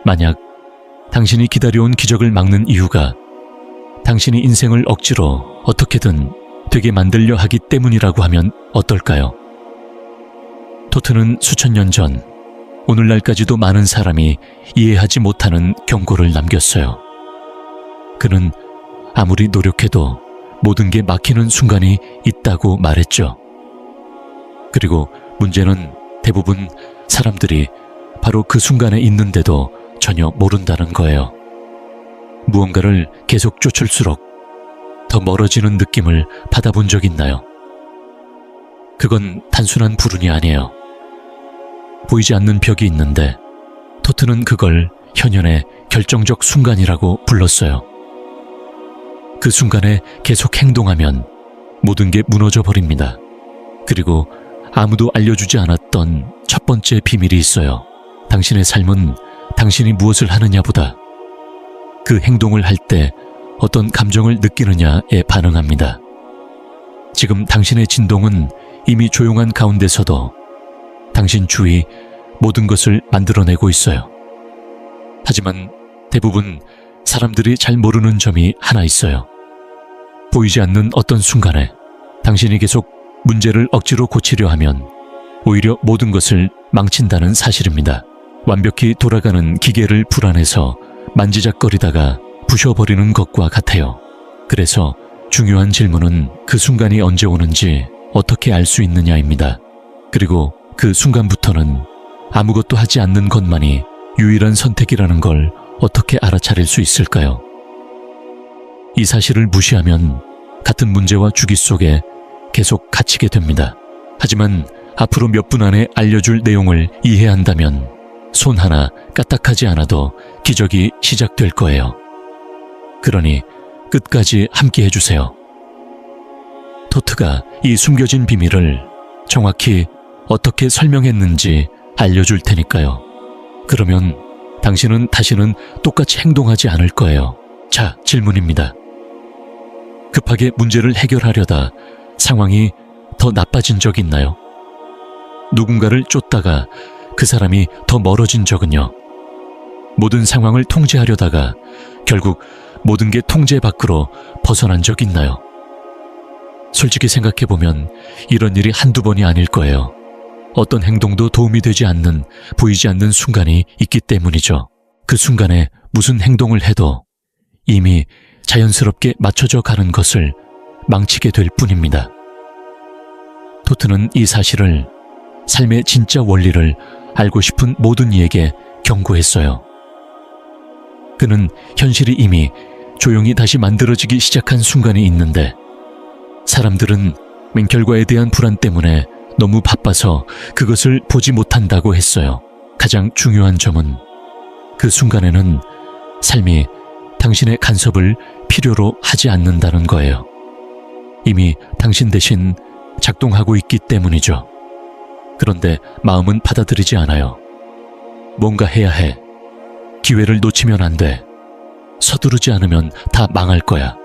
만약 당신이 기다려온 기적을 막는 이유가 당신이 인생을 억지로 어떻게든 되게 만들려 하기 때문이라고 하면 어떨까요? 토트는 수천 년 전, 오늘날까지도 많은 사람이 이해하지 못하는 경고를 남겼어요. 그는 아무리 노력해도 모든 게 막히는 순간이 있다고 말했죠. 그리고 문제는 대부분 사람들이 바로 그 순간에 있는데도 전혀 모른다는 거예요. 무언가를 계속 쫓을수록 더 멀어지는 느낌을 받아본 적 있나요? 그건 단순한 불운이 아니에요. 보이지 않는 벽이 있는데 토트는 그걸 현현의 결정적 순간이라고 불렀어요. 그 순간에 계속 행동하면 모든 게 무너져 버립니다. 그리고 아무도 알려주지 않았던 첫 번째 비밀이 있어요. 당신의 삶은 당신이 무엇을 하느냐보다 그 행동을 할 때 어떤 감정을 느끼느냐에 반응합니다. 지금 당신의 진동은 이미 조용한 가운데서도 당신 주위 모든 것을 만들어내고 있어요. 하지만 대부분 사람들이 잘 모르는 점이 하나 있어요. 보이지 않는 어떤 순간에 당신이 계속 문제를 억지로 고치려 하면 오히려 모든 것을 망친다는 사실입니다. 완벽히 돌아가는 기계를 불안해서 만지작거리다가 부셔버리는 것과 같아요. 그래서 중요한 질문은 그 순간이 언제 오는지 어떻게 알 수 있느냐입니다. 그리고 그 순간부터는 아무것도 하지 않는 것만이 유일한 선택이라는 걸 어떻게 알아차릴 수 있을까요? 이 사실을 무시하면 같은 문제와 주기 속에 계속 갇히게 됩니다. 하지만 앞으로 몇 분 안에 알려줄 내용을 이해한다면 손 하나 까딱하지 않아도 기적이 시작될 거예요. 그러니 끝까지 함께 해주세요. 토트가 이 숨겨진 비밀을 정확히 어떻게 설명했는지 알려줄 테니까요. 그러면 당신은 다시는 똑같이 행동하지 않을 거예요. 자, 질문입니다. 급하게 문제를 해결하려다 상황이 더 나빠진 적 있나요? 누군가를 쫓다가 그 사람이 더 멀어진 적은요? 모든 상황을 통제하려다가 결국 모든 게 통제 밖으로 벗어난 적 있나요? 솔직히 생각해보면 이런 일이 한두 번이 아닐 거예요. 어떤 행동도 도움이 되지 않는, 보이지 않는 순간이 있기 때문이죠. 그 순간에 무슨 행동을 해도 이미 자연스럽게 맞춰져 가는 것을 망치게 될 뿐입니다. 토트는 이 사실을 삶의 진짜 원리를 알고 싶은 모든 이에게 경고했어요. 그는 현실이 이미 조용히 다시 만들어지기 시작한 순간이 있는데 사람들은 맹결과에 대한 불안 때문에 너무 바빠서 그것을 보지 못한다고 했어요. 가장 중요한 점은 그 순간에는 삶이 당신의 간섭을 필요로 하지 않는다는 거예요. 이미 당신 대신 작동하고 있기 때문이죠. 그런데 마음은 받아들이지 않아요. 뭔가 해야 해. 기회를 놓치면 안 돼. 서두르지 않으면 다 망할 거야.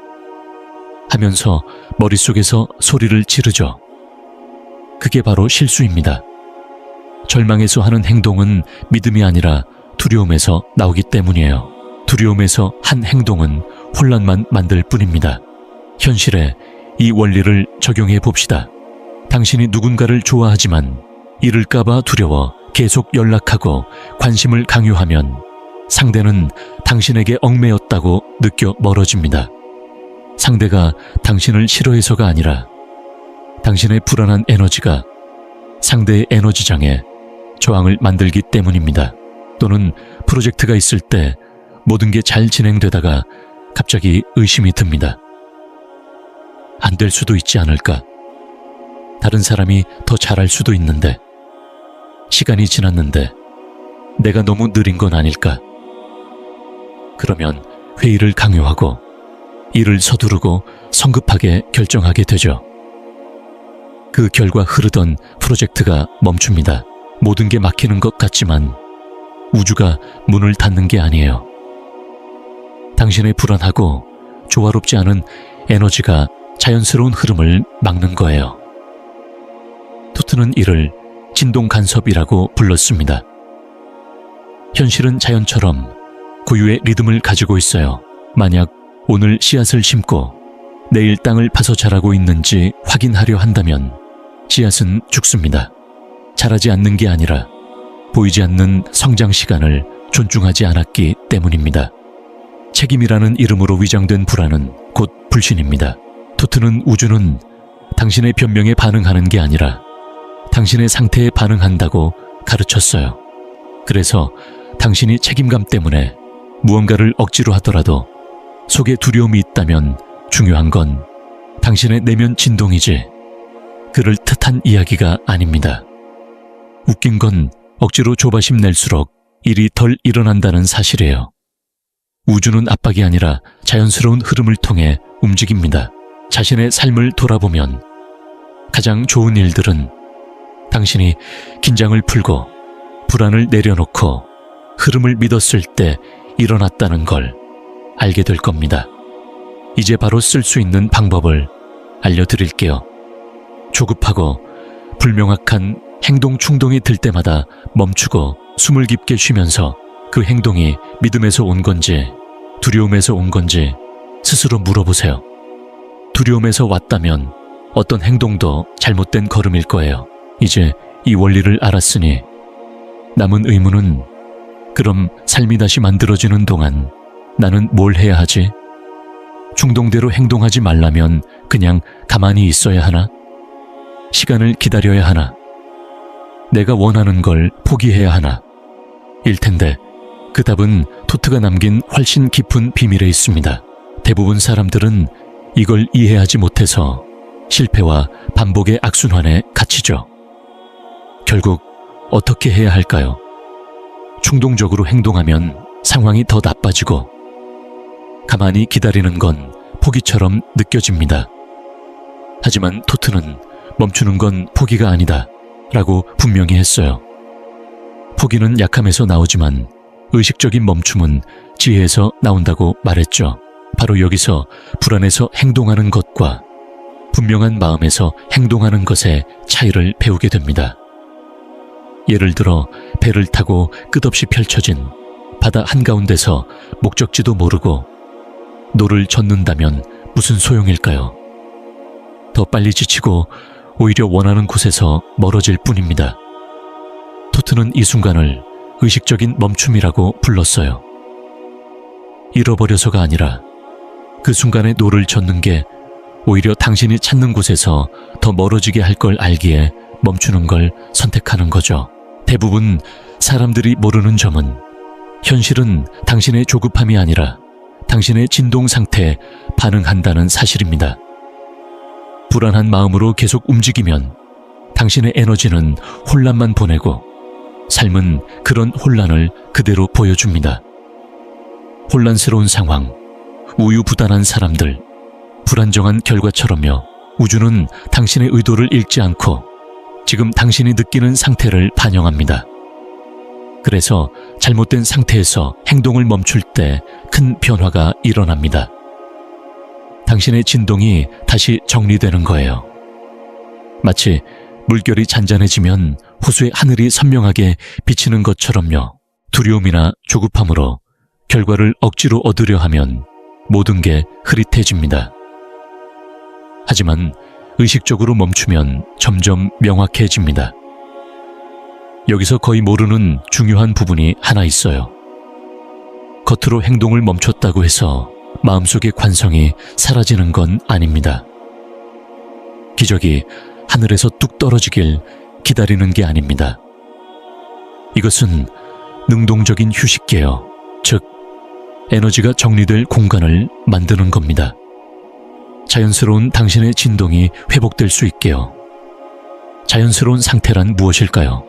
하면서 머릿속에서 소리를 지르죠. 그게 바로 실수입니다. 절망에서 하는 행동은 믿음이 아니라 두려움에서 나오기 때문이에요. 두려움에서 한 행동은 혼란만 만들 뿐입니다. 현실에 이 원리를 적용해 봅시다. 당신이 누군가를 좋아하지만 잃을까봐 두려워 계속 연락하고 관심을 강요하면 상대는 당신에게 얽매였다고 느껴 멀어집니다. 상대가 당신을 싫어해서가 아니라 당신의 불안한 에너지가 상대의 에너지장에 저항을 만들기 때문입니다. 또는 프로젝트가 있을 때 모든 게 잘 진행되다가 갑자기 의심이 듭니다. 안 될 수도 있지 않을까? 다른 사람이 더 잘할 수도 있는데, 시간이 지났는데 내가 너무 느린 건 아닐까? 그러면 회의를 강요하고 일을 서두르고 성급하게 결정하게 되죠. 그 결과 흐르던 프로젝트가 멈춥니다. 모든 게 막히는 것 같지만 우주가 문을 닫는 게 아니에요. 당신의 불안하고 조화롭지 않은 에너지가 자연스러운 흐름을 막는 거예요. 토트는 이를 진동 간섭이라고 불렀습니다. 현실은 자연처럼 고유의 리듬을 가지고 있어요. 만약 오늘 씨앗을 심고 내일 땅을 파서 자라고 있는지 확인하려 한다면 씨앗은 죽습니다. 자라지 않는 게 아니라 보이지 않는 성장 시간을 존중하지 않았기 때문입니다. 책임이라는 이름으로 위장된 불안은 곧 불신입니다. 토트는 우주는 당신의 변명에 반응하는 게 아니라 당신의 상태에 반응한다고 가르쳤어요. 그래서 당신이 책임감 때문에 무언가를 억지로 하더라도 속에 두려움이 있다면 중요한 건 당신의 내면 진동이지 그를 뜻한 이야기가 아닙니다. 웃긴 건 억지로 조바심 낼수록 일이 덜 일어난다는 사실이에요. 우주는 압박이 아니라 자연스러운 흐름을 통해 움직입니다. 자신의 삶을 돌아보면 가장 좋은 일들은 당신이 긴장을 풀고 불안을 내려놓고 흐름을 믿었을 때 일어났다는 걸 알게 될 겁니다. 이제 바로 쓸 수 있는 방법을 알려드릴게요. 조급하고 불명확한 행동 충동이 들 때마다 멈추고 숨을 깊게 쉬면서 그 행동이 믿음에서 온 건지 두려움에서 온 건지 스스로 물어보세요. 두려움에서 왔다면 어떤 행동도 잘못된 걸음일 거예요. 이제 이 원리를 알았으니 남은 의문은 그럼 삶이 다시 만들어지는 동안 나는 뭘 해야 하지? 충동대로 행동하지 말라면 그냥 가만히 있어야 하나? 시간을 기다려야 하나? 내가 원하는 걸 포기해야 하나? 일 텐데 그 답은 토트가 남긴 훨씬 깊은 비밀에 있습니다. 대부분 사람들은 이걸 이해하지 못해서 실패와 반복의 악순환에 갇히죠. 결국 어떻게 해야 할까요? 충동적으로 행동하면 상황이 더 나빠지고 가만히 기다리는 건 포기처럼 느껴집니다. 하지만 토트는 멈추는 건 포기가 아니다 라고 분명히 했어요. 포기는 약함에서 나오지만 의식적인 멈춤은 지혜에서 나온다고 말했죠. 바로 여기서 불안에서 행동하는 것과 분명한 마음에서 행동하는 것의 차이를 배우게 됩니다. 예를 들어 배를 타고 끝없이 펼쳐진 바다 한가운데서 목적지도 모르고 노를 젓는다면 무슨 소용일까요? 더 빨리 지치고 오히려 원하는 곳에서 멀어질 뿐입니다. 토트는 이 순간을 의식적인 멈춤이라고 불렀어요. 잃어버려서가 아니라 그 순간에 노를 젓는 게 오히려 당신이 찾는 곳에서 더 멀어지게 할 걸 알기에 멈추는 걸 선택하는 거죠. 대부분 사람들이 모르는 점은 현실은 당신의 조급함이 아니라 당신의 진동 상태에 반응한다는 사실입니다. 불안한 마음으로 계속 움직이면 당신의 에너지는 혼란만 보내고 삶은 그런 혼란을 그대로 보여줍니다. 혼란스러운 상황, 우유부단한 사람들, 불안정한 결과처럼요. 우주는 당신의 의도를 읽지 않고 지금 당신이 느끼는 상태를 반영합니다. 그래서 잘못된 상태에서 행동을 멈출 때 큰 변화가 일어납니다. 당신의 진동이 다시 정리되는 거예요. 마치 물결이 잔잔해지면 호수의 하늘이 선명하게 비치는 것처럼요. 두려움이나 조급함으로 결과를 억지로 얻으려 하면 모든 게 흐릿해집니다. 하지만 의식적으로 멈추면 점점 명확해집니다. 여기서 거의 모르는 중요한 부분이 하나 있어요. 겉으로 행동을 멈췄다고 해서 마음속의 관성이 사라지는 건 아닙니다. 기적이 하늘에서 뚝 떨어지길 기다리는 게 아닙니다. 이것은 능동적인 휴식계요. 즉, 에너지가 정리될 공간을 만드는 겁니다. 자연스러운 당신의 진동이 회복될 수 있게요. 자연스러운 상태란 무엇일까요?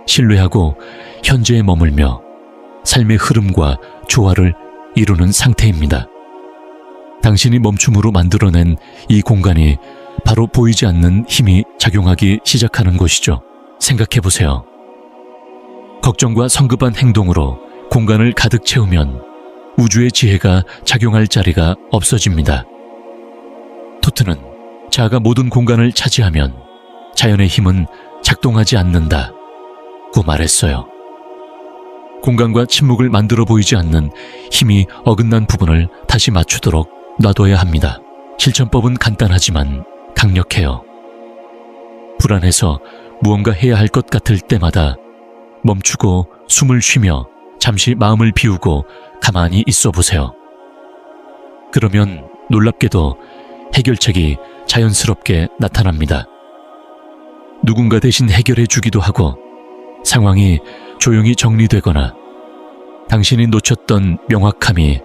신뢰하고 현재에 머물며 삶의 흐름과 조화를 이루는 상태입니다. 당신이 멈춤으로 만들어낸 이 공간이 바로 보이지 않는 힘이 작용하기 시작하는 곳이죠. 생각해보세요. 걱정과 성급한 행동으로 공간을 가득 채우면 우주의 지혜가 작용할 자리가 없어집니다. 토트는 자아가 모든 공간을 차지하면 자연의 힘은 작동하지 않는다고 말했어요. 공간과 침묵을 만들어 보이지 않는 힘이 어긋난 부분을 다시 맞추도록 놔둬야 합니다. 실천법은 간단하지만 강력해요. 불안해서 무언가 해야 할 것 같을 때마다 멈추고 숨을 쉬며 잠시 마음을 비우고 가만히 있어 보세요. 그러면 놀랍게도 해결책이 자연스럽게 나타납니다. 누군가 대신 해결해 주기도 하고 상황이 조용히 정리되거나 당신이 놓쳤던 명확함이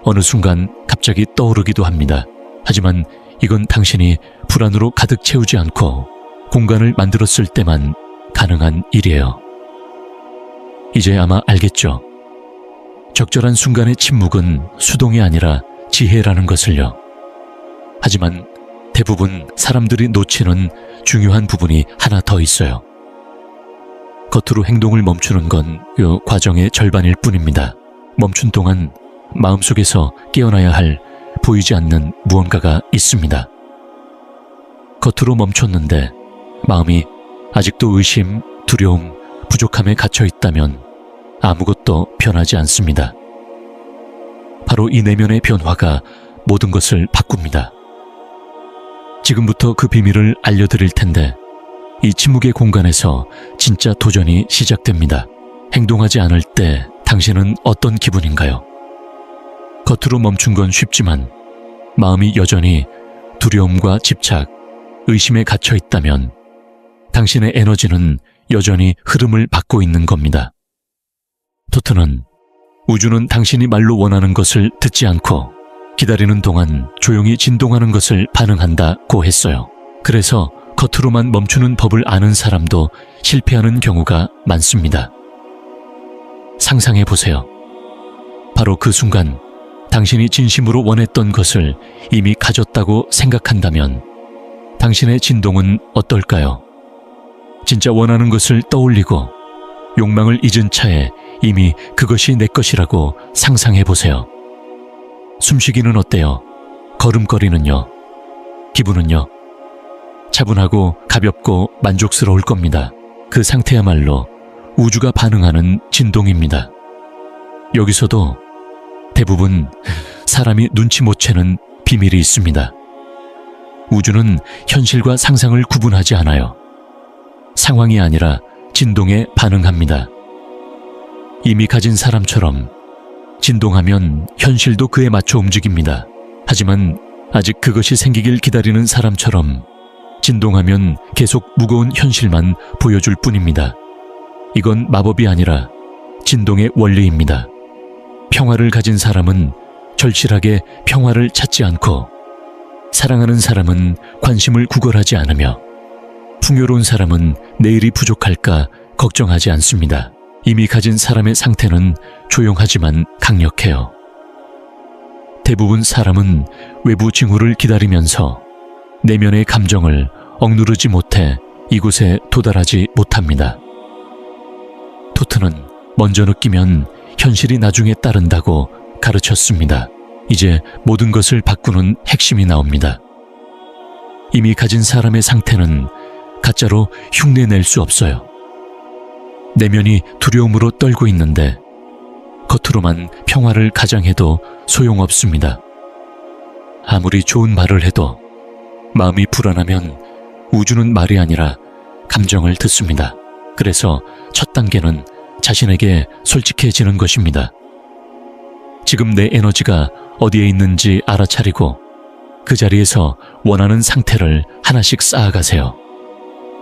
어느 순간 갑자기 떠오르기도 합니다. 하지만 이건 당신이 불안으로 가득 채우지 않고 공간을 만들었을 때만 가능한 일이에요. 이제 아마 알겠죠? 적절한 순간의 침묵은 수동이 아니라 지혜라는 것을요. 하지만 대부분 사람들이 놓치는 중요한 부분이 하나 더 있어요. 겉으로 행동을 멈추는 건 이 과정의 절반일 뿐입니다. 멈춘 동안 마음속에서 깨어나야 할 보이지 않는 무언가가 있습니다. 겉으로 멈췄는데 마음이 아직도 의심, 두려움, 부족함에 갇혀 있다면 아무것도 변하지 않습니다. 바로 이 내면의 변화가 모든 것을 바꿉니다. 지금부터 그 비밀을 알려드릴 텐데 이 침묵의 공간에서 진짜 도전이 시작됩니다. 행동하지 않을 때 당신은 어떤 기분인가요? 겉으로 멈춘 건 쉽지만 마음이 여전히 두려움과 집착, 의심에 갇혀 있다면 당신의 에너지는 여전히 흐름을 받고 있는 겁니다. 토트는 우주는 당신이 말로 원하는 것을 듣지 않고 기다리는 동안 조용히 진동하는 것을 반응한다고 했어요. 그래서 겉으로만 멈추는 법을 아는 사람도 실패하는 경우가 많습니다. 상상해 보세요. 바로 그 순간 당신이 진심으로 원했던 것을 이미 가졌다고 생각한다면 당신의 진동은 어떨까요? 진짜 원하는 것을 떠올리고 욕망을 잊은 차에 이미 그것이 내 것이라고 상상해 보세요. 숨쉬기는 어때요? 걸음걸이는요? 기분은요? 차분하고 가볍고 만족스러울 겁니다. 그 상태야말로 우주가 반응하는 진동입니다. 여기서도 대부분 사람이 눈치 못 채는 비밀이 있습니다. 우주는 현실과 상상을 구분하지 않아요. 상황이 아니라 진동에 반응합니다. 이미 가진 사람처럼 진동하면 현실도 그에 맞춰 움직입니다. 하지만 아직 그것이 생기길 기다리는 사람처럼 진동하면 계속 무거운 현실만 보여줄 뿐입니다. 이건 마법이 아니라 진동의 원리입니다. 평화를 가진 사람은 절실하게 평화를 찾지 않고 사랑하는 사람은 관심을 구걸하지 않으며 풍요로운 사람은 내일이 부족할까 걱정하지 않습니다. 이미 가진 사람의 상태는 조용하지만 강력해요. 대부분 사람은 외부 징후를 기다리면서 내면의 감정을 억누르지 못해 이곳에 도달하지 못합니다. 토트는 먼저 느끼면 현실이 나중에 따른다고 가르쳤습니다. 이제 모든 것을 바꾸는 핵심이 나옵니다. 이미 가진 사람의 상태는 가짜로 흉내낼 수 없어요. 내면이 두려움으로 떨고 있는데 겉으로만 평화를 가장해도 소용없습니다. 아무리 좋은 말을 해도 마음이 불안하면 우주는 말이 아니라 감정을 듣습니다. 그래서 첫 단계는 자신에게 솔직해지는 것입니다. 지금 내 에너지가 어디에 있는지 알아차리고 그 자리에서 원하는 상태를 하나씩 쌓아가세요.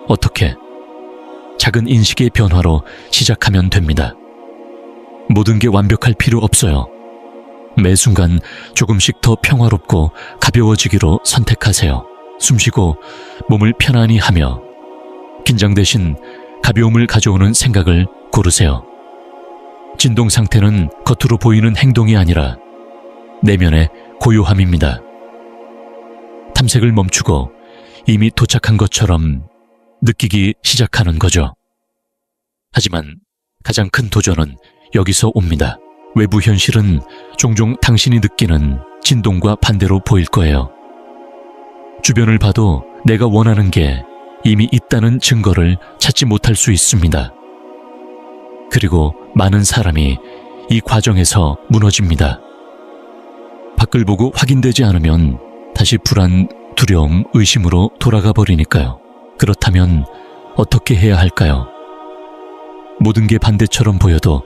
어떻게? 작은 인식의 변화로 시작하면 됩니다. 모든 게 완벽할 필요 없어요. 매 순간 조금씩 더 평화롭고 가벼워지기로 선택하세요. 숨쉬고 몸을 편안히 하며 긴장 대신 가벼움을 가져오는 생각을 고르세요. 진동 상태는 겉으로 보이는 행동이 아니라 내면의 고요함입니다. 탐색을 멈추고 이미 도착한 것처럼 느끼기 시작하는 거죠. 하지만 가장 큰 도전은 여기서 옵니다. 외부 현실은 종종 당신이 느끼는 진동과 반대로 보일 거예요. 주변을 봐도 내가 원하는 게 이미 있다는 증거를 찾지 못할 수 있습니다. 그리고 많은 사람이 이 과정에서 무너집니다. 밖을 보고 확인되지 않으면 다시 불안, 두려움, 의심으로 돌아가 버리니까요. 그렇다면 어떻게 해야 할까요? 모든 게 반대처럼 보여도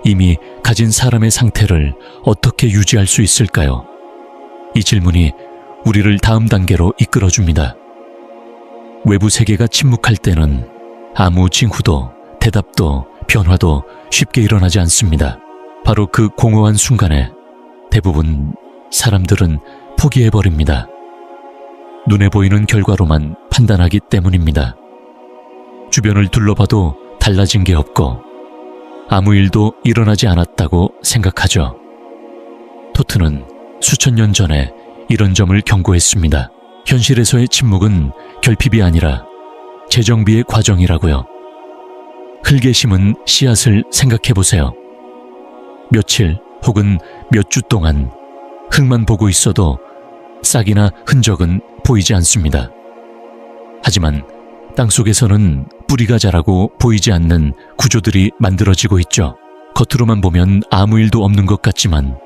이미 가진 사람의 상태를 어떻게 유지할 수 있을까요? 이 질문이 우리를 다음 단계로 이끌어줍니다. 외부 세계가 침묵할 때는 아무 징후도, 대답도, 변화도 쉽게 일어나지 않습니다. 바로 그 공허한 순간에 대부분 사람들은 포기해버립니다. 눈에 보이는 결과로만 판단하기 때문입니다. 주변을 둘러봐도 달라진 게 없고 아무 일도 일어나지 않았다고 생각하죠. 토트는 수천 년 전에 이런 점을 경고했습니다. 현실에서의 침묵은 결핍이 아니라 재정비의 과정이라고요. 흙에 심은 씨앗을 생각해보세요. 며칠 혹은 몇 주 동안 흙만 보고 있어도 싹이나 흔적은 보이지 않습니다. 하지만 땅속에서는 뿌리가 자라고 보이지 않는 구조들이 만들어지고 있죠. 겉으로만 보면 아무 일도 없는 것 같지만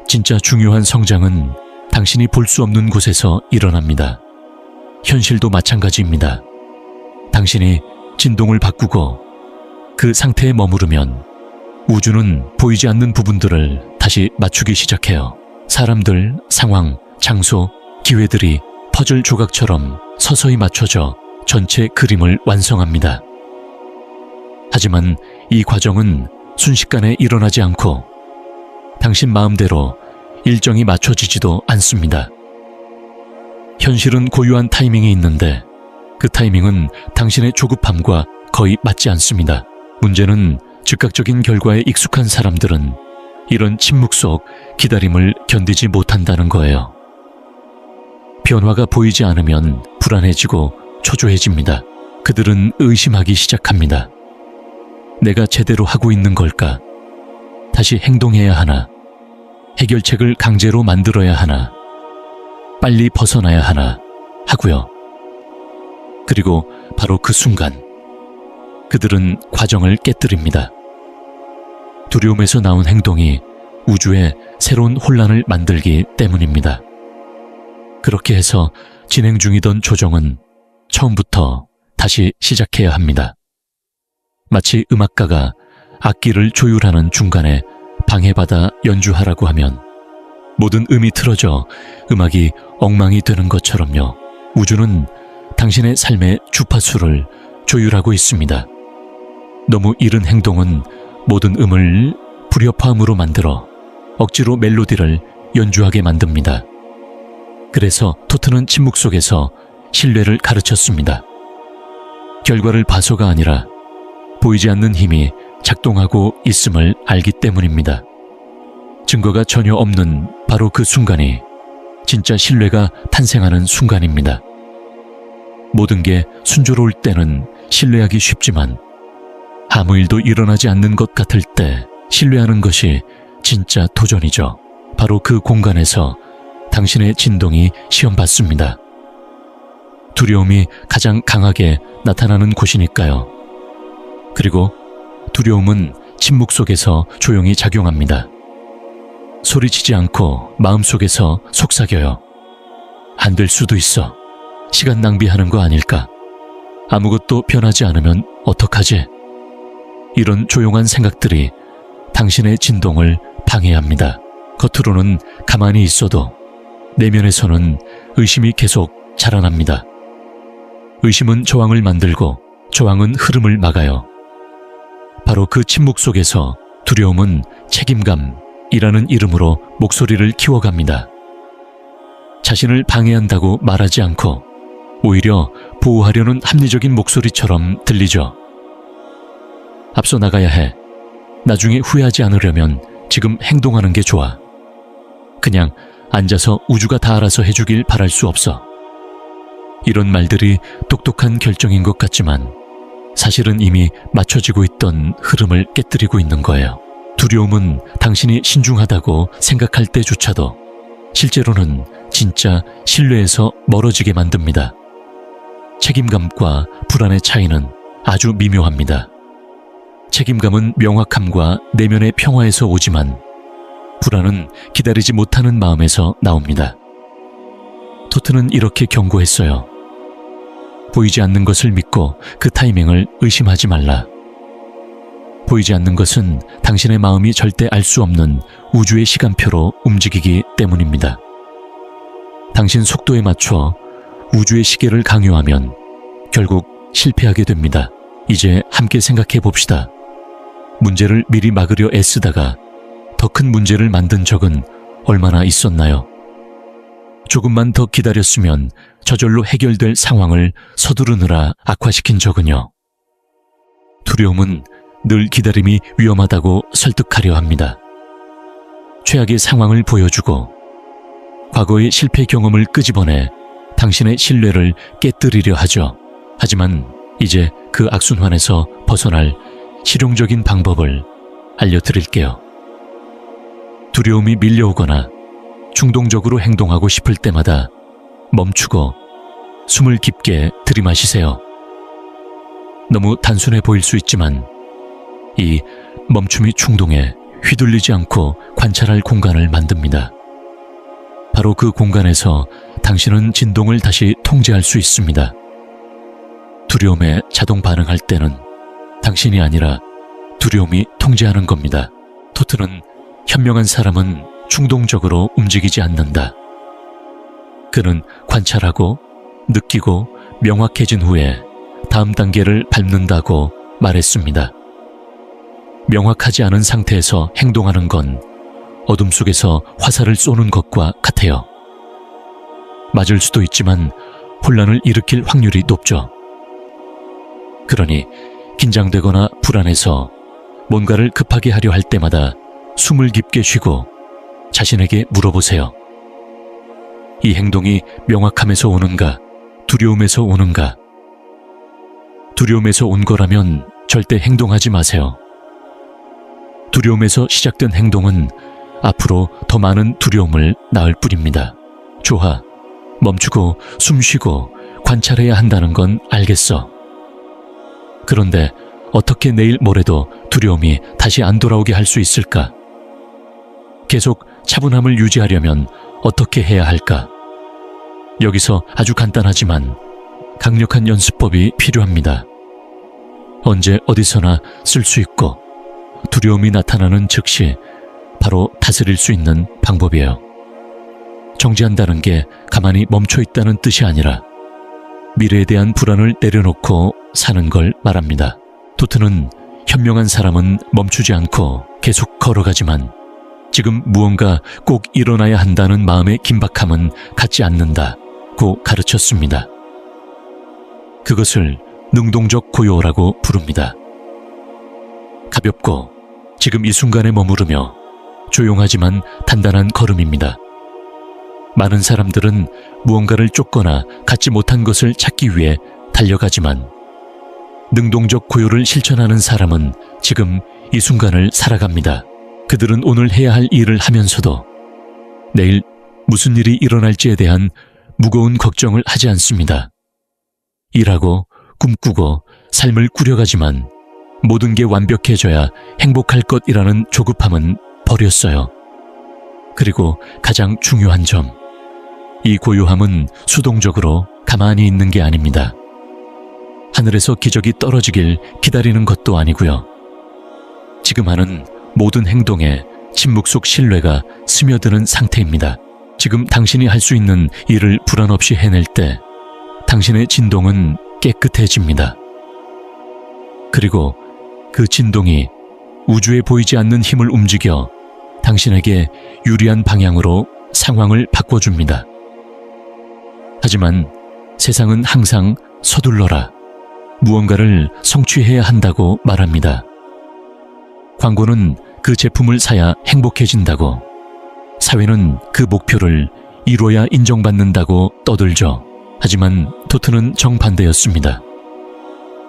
진짜 중요한 성장은 당신이 볼 수 없는 곳에서 일어납니다. 현실도 마찬가지입니다. 당신이 진동을 바꾸고 그 상태에 머무르면 우주는 보이지 않는 부분들을 다시 맞추기 시작해요. 사람들, 상황, 장소, 기회들이 퍼즐 조각처럼 서서히 맞춰져 전체 그림을 완성합니다. 하지만 이 과정은 순식간에 일어나지 않고 당신 마음대로 일정이 맞춰지지도 않습니다. 현실은 고유한 타이밍이 있는데 그 타이밍은 당신의 조급함과 거의 맞지 않습니다. 문제는 즉각적인 결과에 익숙한 사람들은 이런 침묵 속 기다림을 견디지 못한다는 거예요. 변화가 보이지 않으면 불안해지고 초조해집니다. 그들은 의심하기 시작합니다. 내가 제대로 하고 있는 걸까? 다시 행동해야 하나? 해결책을 강제로 만들어야 하나? 빨리 벗어나야 하나? 하고요. 그리고 바로 그 순간 그들은 과정을 깨뜨립니다. 두려움에서 나온 행동이 우주에 새로운 혼란을 만들기 때문입니다. 그렇게 해서 진행 중이던 조정은 처음부터 다시 시작해야 합니다. 마치 음악가가 악기를 조율하는 중간에 방해받아 연주하라고 하면 모든 음이 틀어져 음악이 엉망이 되는 것처럼요. 우주는 당신의 삶의 주파수를 조율하고 있습니다. 너무 이른 행동은 모든 음을 불협화음으로 만들어 억지로 멜로디를 연주하게 만듭니다. 그래서 토트는 침묵 속에서 신뢰를 가르쳤습니다. 결과를 봐서가 아니라 보이지 않는 힘이 작동하고 있음을 알기 때문입니다. 증거가 전혀 없는 바로 그 순간이 진짜 신뢰가 탄생하는 순간입니다. 모든 게 순조로울 때는 신뢰하기 쉽지만 아무 일도 일어나지 않는 것 같을 때 신뢰하는 것이 진짜 도전이죠. 바로 그 공간에서 당신의 진동이 시험받습니다. 두려움이 가장 강하게 나타나는 곳이니까요. 그리고 두려움은 침묵 속에서 조용히 작용합니다. 소리치지 않고 마음속에서 속삭여요. 안 될 수도 있어. 시간 낭비하는 거 아닐까? 아무것도 변하지 않으면 어떡하지? 이런 조용한 생각들이 당신의 진동을 방해합니다. 겉으로는 가만히 있어도 내면에서는 의심이 계속 자라납니다. 의심은 저항을 만들고 저항은 흐름을 막아요. 바로 그 침묵 속에서 두려움은 책임감이라는 이름으로 목소리를 키워갑니다. 자신을 방해한다고 말하지 않고 오히려 보호하려는 합리적인 목소리처럼 들리죠. 앞서 나가야 해. 나중에 후회하지 않으려면 지금 행동하는 게 좋아. 그냥 앉아서 우주가 다 알아서 해주길 바랄 수 없어. 이런 말들이 똑똑한 결정인 것 같지만 사실은 이미 맞춰지고 있던 흐름을 깨뜨리고 있는 거예요. 두려움은 당신이 신중하다고 생각할 때조차도 실제로는 진짜 신뢰에서 멀어지게 만듭니다. 책임감과 불안의 차이는 아주 미묘합니다. 책임감은 명확함과 내면의 평화에서 오지만 불안은 기다리지 못하는 마음에서 나옵니다. 토트는 이렇게 경고했어요. 보이지 않는 것을 믿고 그 타이밍을 의심하지 말라. 보이지 않는 것은 당신의 마음이 절대 알 수 없는 우주의 시간표로 움직이기 때문입니다. 당신 속도에 맞춰 우주의 시계를 강요하면 결국 실패하게 됩니다. 이제 함께 생각해 봅시다. 문제를 미리 막으려 애쓰다가 더 큰 문제를 만든 적은 얼마나 있었나요? 조금만 더 기다렸으면 저절로 해결될 상황을 서두르느라 악화시킨 적은요. 두려움은 늘 기다림이 위험하다고 설득하려 합니다. 최악의 상황을 보여주고 과거의 실패 경험을 끄집어내 당신의 신뢰를 깨뜨리려 하죠. 하지만 이제 그 악순환에서 벗어날 실용적인 방법을 알려드릴게요. 두려움이 밀려오거나 충동적으로 행동하고 싶을 때마다 멈추고 숨을 깊게 들이마시세요. 너무 단순해 보일 수 있지만 이 멈춤이 충동에 휘둘리지 않고 관찰할 공간을 만듭니다. 바로 그 공간에서 당신은 진동을 다시 통제할 수 있습니다. 두려움에 자동 반응할 때는 당신이 아니라 두려움이 통제하는 겁니다. 토트는 현명한 사람은 충동적으로 움직이지 않는다. 그는 관찰하고 느끼고 명확해진 후에 다음 단계를 밟는다고 말했습니다. 명확하지 않은 상태에서 행동하는 건 어둠 속에서 화살을 쏘는 것과 같아요. 맞을 수도 있지만 혼란을 일으킬 확률이 높죠. 그러니 긴장되거나 불안해서 뭔가를 급하게 하려 할 때마다 숨을 깊게 쉬고 자신에게 물어보세요. 이 행동이 명확함에서 오는가, 두려움에서 오는가? 두려움에서 온 거라면 절대 행동하지 마세요. 두려움에서 시작된 행동은 앞으로 더 많은 두려움을 낳을 뿐입니다. 좋아, 멈추고 숨 쉬고 관찰해야 한다는 건 알겠어. 그런데 어떻게 내일 모레도 두려움이 다시 안 돌아오게 할 수 있을까? 계속 차분함을 유지하려면 어떻게 해야 할까? 여기서 아주 간단하지만 강력한 연습법이 필요합니다. 언제 어디서나 쓸 수 있고 두려움이 나타나는 즉시 바로 다스릴 수 있는 방법이에요. 정지한다는 게 가만히 멈춰 있다는 뜻이 아니라 미래에 대한 불안을 내려놓고 사는 걸 말합니다. 토트는 현명한 사람은 멈추지 않고 계속 걸어가지만 지금 무언가 꼭 일어나야 한다는 마음의 긴박함은 갖지 않는다고 가르쳤습니다. 그것을 능동적 고요라고 부릅니다. 가볍고 지금 이 순간에 머무르며 조용하지만 단단한 걸음입니다. 많은 사람들은 무언가를 쫓거나 갖지 못한 것을 찾기 위해 달려가지만 능동적 고요를 실천하는 사람은 지금 이 순간을 살아갑니다. 그들은 오늘 해야 할 일을 하면서도 내일 무슨 일이 일어날지에 대한 무거운 걱정을 하지 않습니다. 일하고 꿈꾸고 삶을 꾸려가지만 모든 게 완벽해져야 행복할 것이라는 조급함은 버렸어요. 그리고 가장 중요한 점, 이 고요함은 수동적으로 가만히 있는 게 아닙니다. 하늘에서 기적이 떨어지길 기다리는 것도 아니고요. 지금 하는 모든 행동에 침묵 속 신뢰가 스며드는 상태입니다. 지금 당신이 할 수 있는 일을 불안 없이 해낼 때 당신의 진동은 깨끗해집니다. 그리고 그 진동이 우주에 보이지 않는 힘을 움직여 당신에게 유리한 방향으로 상황을 바꿔줍니다. 하지만 세상은 항상 서둘러라, 무언가를 성취해야 한다고 말합니다. 광고는 그 제품을 사야 행복해진다고, 사회는 그 목표를 이뤄야 인정받는다고 떠들죠. 하지만 토트는 정반대였습니다.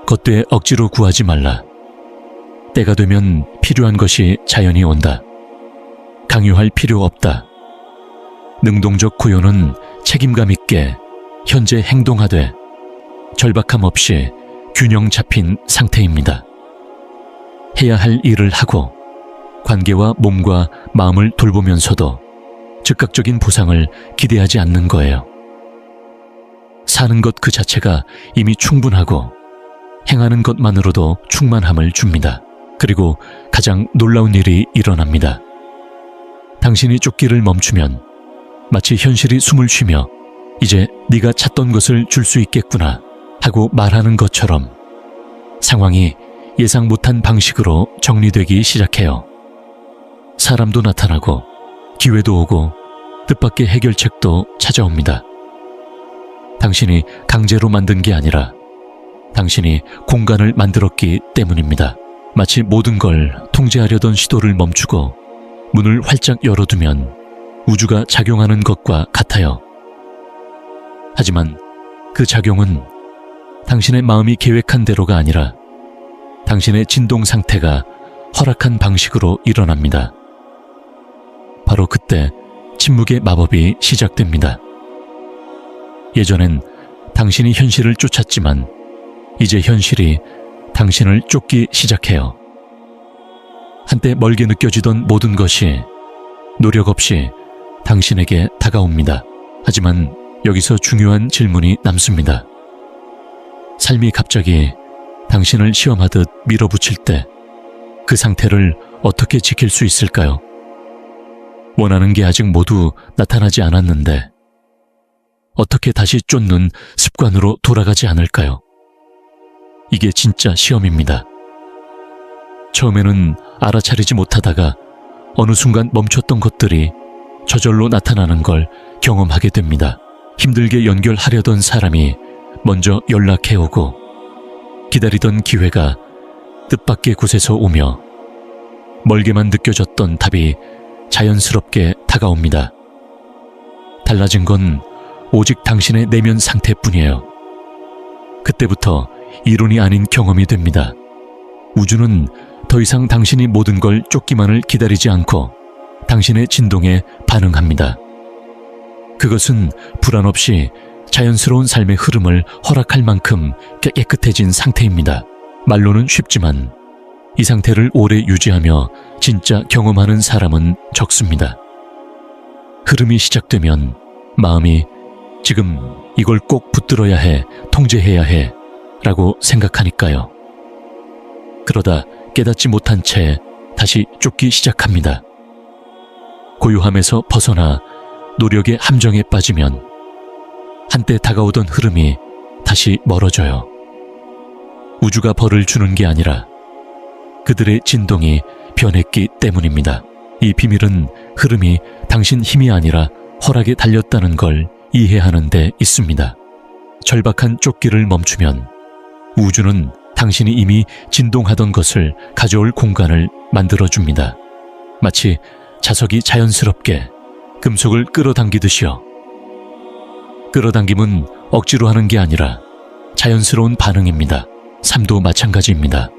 겉되 억지로 구하지 말라. 때가 되면 필요한 것이 자연히 온다. 강요할 필요 없다. 능동적 고요는 책임감 있게 현재 행동하되 절박함 없이 균형 잡힌 상태입니다. 해야 할 일을 하고 관계와 몸과 마음을 돌보면서도 즉각적인 보상을 기대하지 않는 거예요. 사는 것 그 자체가 이미 충분하고 행하는 것만으로도 충만함을 줍니다. 그리고 가장 놀라운 일이 일어납니다. 당신이 쫓기를 멈추면 마치 현실이 숨을 쉬며 이제 네가 찾던 것을 줄 수 있겠구나 하고 말하는 것처럼 상황이 예상 못한 방식으로 정리되기 시작해요. 사람도 나타나고 기회도 오고 뜻밖의 해결책도 찾아옵니다. 당신이 강제로 만든 게 아니라 당신이 공간을 만들었기 때문입니다. 마치 모든 걸 통제하려던 시도를 멈추고 문을 활짝 열어두면 우주가 작용하는 것과 같아요. 하지만 그 작용은 당신의 마음이 계획한 대로가 아니라 당신의 진동 상태가 허락한 방식으로 일어납니다. 바로 그때 침묵의 마법이 시작됩니다. 예전엔 당신이 현실을 쫓았지만 이제 현실이 당신을 쫓기 시작해요. 한때 멀게 느껴지던 모든 것이 노력 없이 당신에게 다가옵니다. 하지만 여기서 중요한 질문이 남습니다. 삶이 갑자기 당신을 시험하듯 밀어붙일 때 그 상태를 어떻게 지킬 수 있을까요? 원하는 게 아직 모두 나타나지 않았는데 어떻게 다시 쫓는 습관으로 돌아가지 않을까요? 이게 진짜 시험입니다. 처음에는 알아차리지 못하다가 어느 순간 멈췄던 것들이 저절로 나타나는 걸 경험하게 됩니다. 힘들게 연결하려던 사람이 먼저 연락해오고 기다리던 기회가 뜻밖의 곳에서 오며 멀게만 느껴졌던 답이 자연스럽게 다가옵니다. 달라진 건 오직 당신의 내면 상태뿐이에요. 그때부터 이론이 아닌 경험이 됩니다. 우주는 더 이상 당신이 모든 걸 쫓기만을 기다리지 않고 당신의 진동에 반응합니다. 그것은 불안 없이 자연스러운 삶의 흐름을 허락할 만큼 깨끗해진 상태입니다. 말로는 쉽지만 이 상태를 오래 유지하며 진짜 경험하는 사람은 적습니다. 흐름이 시작되면 마음이 지금 이걸 꼭 붙들어야 해, 통제해야 해 라고 생각하니까요. 그러다 깨닫지 못한 채 다시 쫓기 시작합니다. 고요함에서 벗어나 노력의 함정에 빠지면 한때 다가오던 흐름이 다시 멀어져요. 우주가 벌을 주는 게 아니라 그들의 진동이 변했기 때문입니다. 이 비밀은 흐름이 당신 힘이 아니라 허락에 달렸다는 걸 이해하는 데 있습니다. 절박한 쫓기를 멈추면 우주는 당신이 이미 진동하던 것을 가져올 공간을 만들어줍니다. 마치 자석이 자연스럽게 금속을 끌어당기듯이요. 끌어당김은 억지로 하는 게 아니라 자연스러운 반응입니다. 삶도 마찬가지입니다.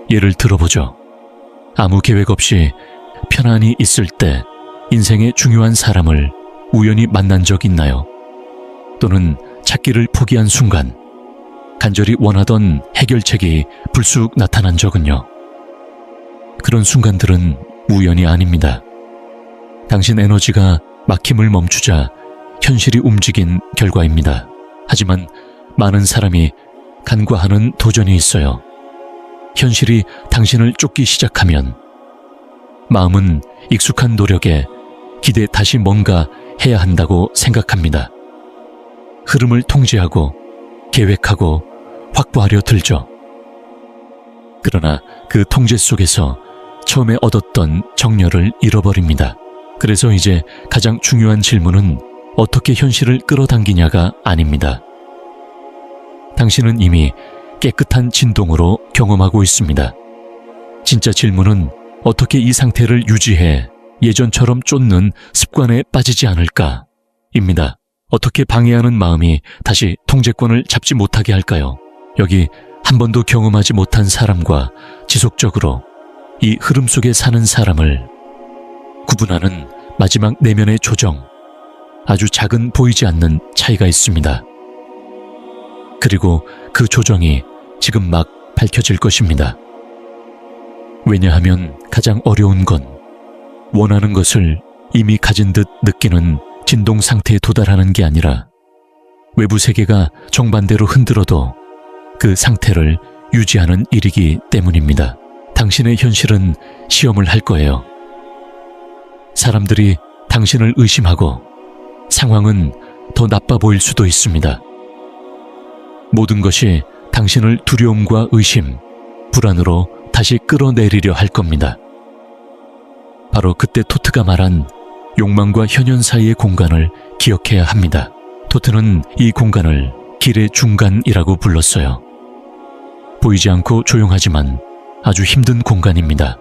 예를 들어보죠. 아무 계획 없이 편안히 있을 때 인생의 중요한 사람을 우연히 만난 적 있나요? 또는 찾기를 포기한 순간 간절히 원하던 해결책이 불쑥 나타난 적은요? 그런 순간들은 우연이 아닙니다. 당신 에너지가 막힘을 멈추자 현실이 움직인 결과입니다. 하지만 많은 사람이 간과하는 도전이 있어요. 현실이 당신을 쫓기 시작하면 마음은 익숙한 노력에 기대 다시 뭔가 해야 한다고 생각합니다. 흐름을 통제하고 계획하고 확보하려 들죠. 그러나 그 통제 속에서 처음에 얻었던 정열을 잃어버립니다. 그래서 이제 가장 중요한 질문은 어떻게 현실을 끌어당기냐가 아닙니다. 당신은 이미 깨끗한 진동으로 경험하고 있습니다. 진짜 질문은 어떻게 이 상태를 유지해 예전처럼 쫓는 습관에 빠지지 않을까입니다. 어떻게 방해하는 마음이 다시 통제권을 잡지 못하게 할까요? 여기 한 번도 경험하지 못한 사람과 지속적으로 이 흐름 속에 사는 사람을 구분하는 마지막 내면의 조정, 아주 작은 보이지 않는 차이가 있습니다. 그리고 그 조정이 지금 막 밝혀질 것입니다. 왜냐하면 가장 어려운 건 원하는 것을 이미 가진 듯 느끼는 진동 상태에 도달하는 게 아니라 외부 세계가 정반대로 흔들어도 그 상태를 유지하는 일이기 때문입니다. 당신의 현실은 시험을 할 거예요. 사람들이 당신을 의심하고 상황은 더 나빠 보일 수도 있습니다. 모든 것이 당신을 두려움과 의심, 불안으로 다시 끌어내리려 할 겁니다. 바로 그때 토트가 말한 욕망과 현현 사이의 공간을 기억해야 합니다. 토트는 이 공간을 길의 중간이라고 불렀어요. 보이지 않고 조용하지만 아주 힘든 공간입니다.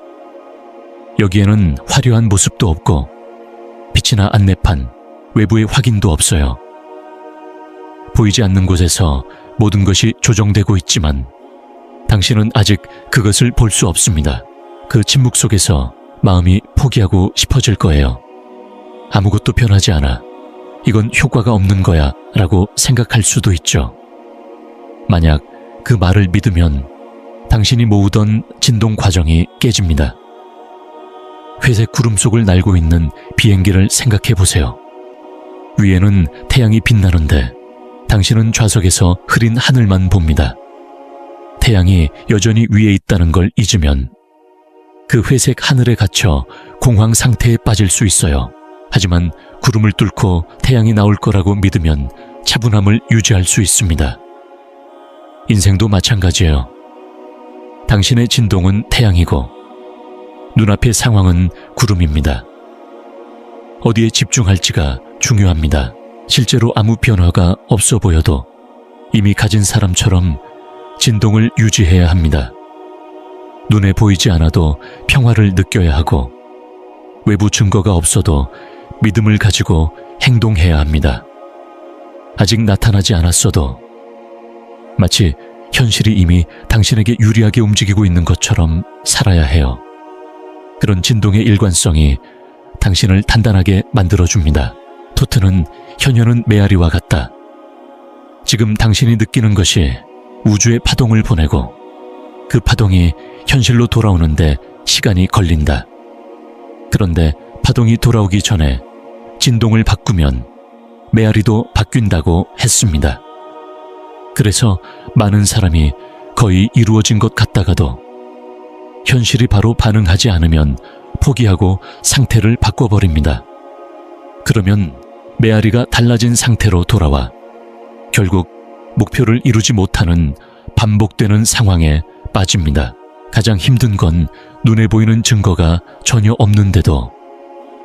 여기에는 화려한 모습도 없고 빛이나 안내판, 외부의 확인도 없어요. 보이지 않는 곳에서 모든 것이 조정되고 있지만 당신은 아직 그것을 볼 수 없습니다. 그 침묵 속에서 마음이 포기하고 싶어질 거예요. 아무것도 변하지 않아. 이건 효과가 없는 거야 라고 생각할 수도 있죠. 만약 그 말을 믿으면 당신이 모으던 진동 과정이 깨집니다. 회색 구름 속을 날고 있는 비행기를 생각해 보세요. 위에는 태양이 빛나는데 당신은 좌석에서 흐린 하늘만 봅니다. 태양이 여전히 위에 있다는 걸 잊으면 그 회색 하늘에 갇혀 공황 상태에 빠질 수 있어요. 하지만 구름을 뚫고 태양이 나올 거라고 믿으면 차분함을 유지할 수 있습니다. 인생도 마찬가지예요. 당신의 진동은 태양이고 눈앞의 상황은 구름입니다. 어디에 집중할지가 중요합니다. 실제로 아무 변화가 없어 보여도 이미 가진 사람처럼 진동을 유지해야 합니다. 눈에 보이지 않아도 평화를 느껴야 하고 외부 증거가 없어도 믿음을 가지고 행동해야 합니다. 아직 나타나지 않았어도 마치 현실이 이미 당신에게 유리하게 움직이고 있는 것처럼 살아야 해요. 그런 진동의 일관성이 당신을 단단하게 만들어줍니다. 토트는 현현은 메아리와 같다. 지금 당신이 느끼는 것이 우주의 파동을 보내고 그 파동이 현실로 돌아오는데 시간이 걸린다. 그런데 파동이 돌아오기 전에 진동을 바꾸면 메아리도 바뀐다고 했습니다. 그래서 많은 사람이 거의 이루어진 것 같다가도 현실이 바로 반응하지 않으면 포기하고 상태를 바꿔버립니다. 그러면 메아리가 달라진 상태로 돌아와 결국 목표를 이루지 못하는 반복되는 상황에 빠집니다. 가장 힘든 건 눈에 보이는 증거가 전혀 없는데도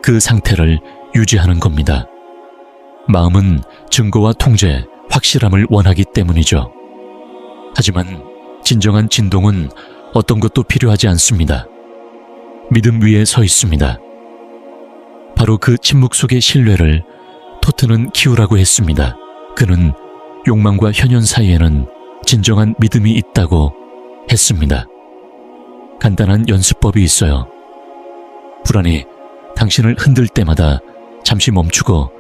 그 상태를 유지하는 겁니다. 마음은 증거와 통제, 확실함을 원하기 때문이죠. 하지만 진정한 진동은 어떤 것도 필요하지 않습니다. 믿음 위에 서 있습니다. 바로 그 침묵 속의 신뢰를 토트는 키우라고 했습니다. 그는 욕망과 현현 사이에는 진정한 믿음이 있다고 했습니다. 간단한 연습법이 있어요. 불안이 당신을 흔들 때마다 잠시 멈추고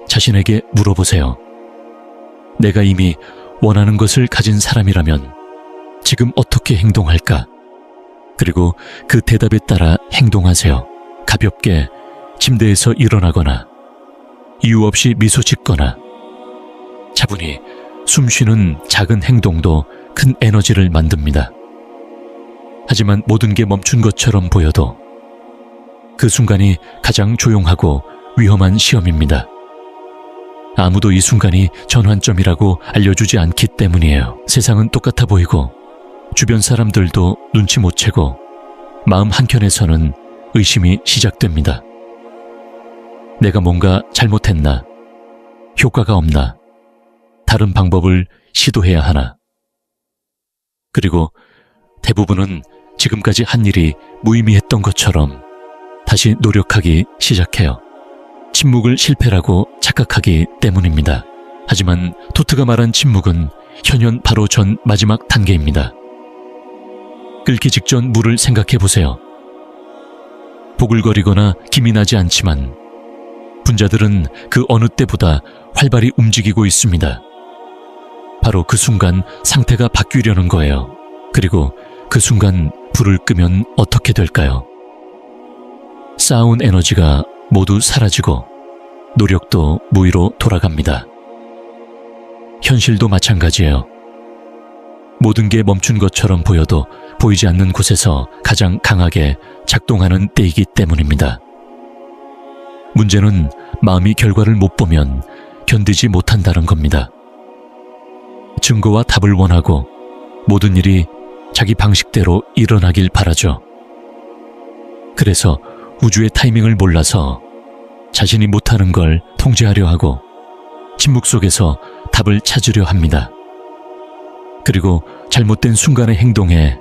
자신에게 물어보세요. 내가 이미 원하는 것을 가진 사람이라면 지금 어떻게 행동할까? 그리고 그 대답에 따라 행동하세요. 가볍게 침대에서 일어나거나 이유 없이 미소 짓거나 차분히 숨 쉬는 작은 행동도 큰 에너지를 만듭니다. 하지만 모든 게 멈춘 것처럼 보여도 그 순간이 가장 조용하고 위험한 시험입니다. 아무도 이 순간이 전환점이라고 알려주지 않기 때문이에요. 세상은 똑같아 보이고 주변 사람들도 눈치 못 채고 마음 한켠에서는 의심이 시작됩니다. 내가 뭔가 잘못했나? 효과가 없나? 다른 방법을 시도해야 하나? 그리고 대부분은 지금까지 한 일이 무의미했던 것처럼 다시 노력하기 시작해요. 침묵을 실패라고 착각하기 때문입니다. 하지만 토트가 말한 침묵은 현현 바로 전 마지막 단계입니다. 끓기 직전 물을 생각해 보세요. 보글거리거나 김이 나지 않지만 분자들은 그 어느 때보다 활발히 움직이고 있습니다. 바로 그 순간 상태가 바뀌려는 거예요. 그리고 그 순간 불을 끄면 어떻게 될까요? 쌓아온 에너지가 모두 사라지고 노력도 무의로 돌아갑니다. 현실도 마찬가지예요. 모든 게 멈춘 것처럼 보여도 보이지 않는 곳에서 가장 강하게 작동하는 때이기 때문입니다. 문제는 마음이 결과를 못 보면 견디지 못한다는 겁니다. 증거와 답을 원하고 모든 일이 자기 방식대로 일어나길 바라죠. 그래서 우주의 타이밍을 몰라서 자신이 못하는 걸 통제하려 하고 침묵 속에서 답을 찾으려 합니다. 그리고 잘못된 순간의 행동에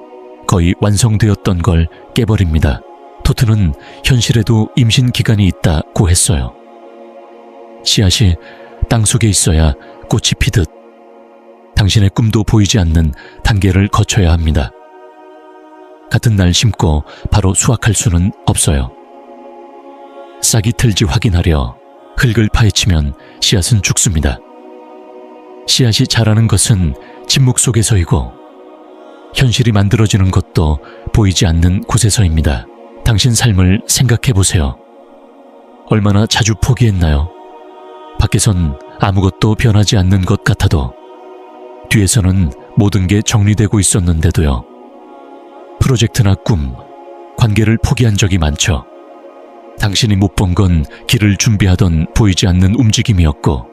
거의 완성되었던 걸 깨버립니다. 토트는 현실에도 임신 기간이 있다고 했어요. 씨앗이 땅속에 있어야 꽃이 피듯 당신의 꿈도 보이지 않는 단계를 거쳐야 합니다. 같은 날 심고 바로 수확할 수는 없어요. 싹이 틀지 확인하려 흙을 파헤치면 씨앗은 죽습니다. 씨앗이 자라는 것은 침묵 속에서이고 현실이 만들어지는 것도 보이지 않는 곳에서입니다. 당신 삶을 생각해 보세요. 얼마나 자주 포기했나요? 밖에선 아무것도 변하지 않는 것 같아도 뒤에서는 모든 게 정리되고 있었는데도요. 프로젝트나 꿈, 관계를 포기한 적이 많죠. 당신이 못 본 건 길을 준비하던 보이지 않는 움직임이었고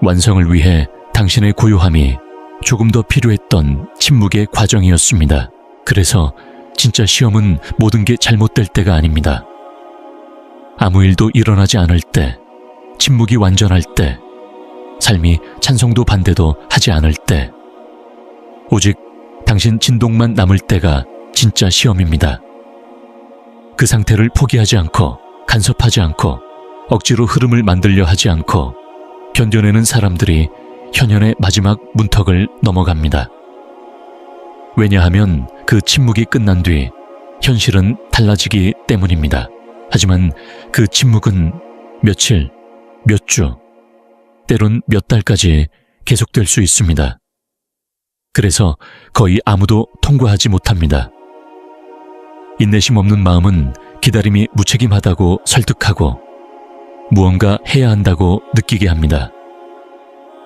완성을 위해 당신의 고요함이 조금 더 필요했던 침묵의 과정이었습니다. 그래서 진짜 시험은 모든 게 잘못될 때가 아닙니다. 아무 일도 일어나지 않을 때, 침묵이 완전할 때, 삶이 찬성도 반대도 하지 않을 때, 오직 당신 진동만 남을 때가 진짜 시험입니다. 그 상태를 포기하지 않고 간섭하지 않고 억지로 흐름을 만들려 하지 않고 견뎌내는 사람들이 현현의 마지막 문턱을 넘어갑니다. 왜냐하면 그 침묵이 끝난 뒤 현실은 달라지기 때문입니다. 하지만 그 침묵은 며칠, 몇 주, 때론 몇 달까지 계속될 수 있습니다. 그래서 거의 아무도 통과하지 못합니다. 인내심 없는 마음은 기다림이 무책임하다고 설득하고 무언가 해야 한다고 느끼게 합니다.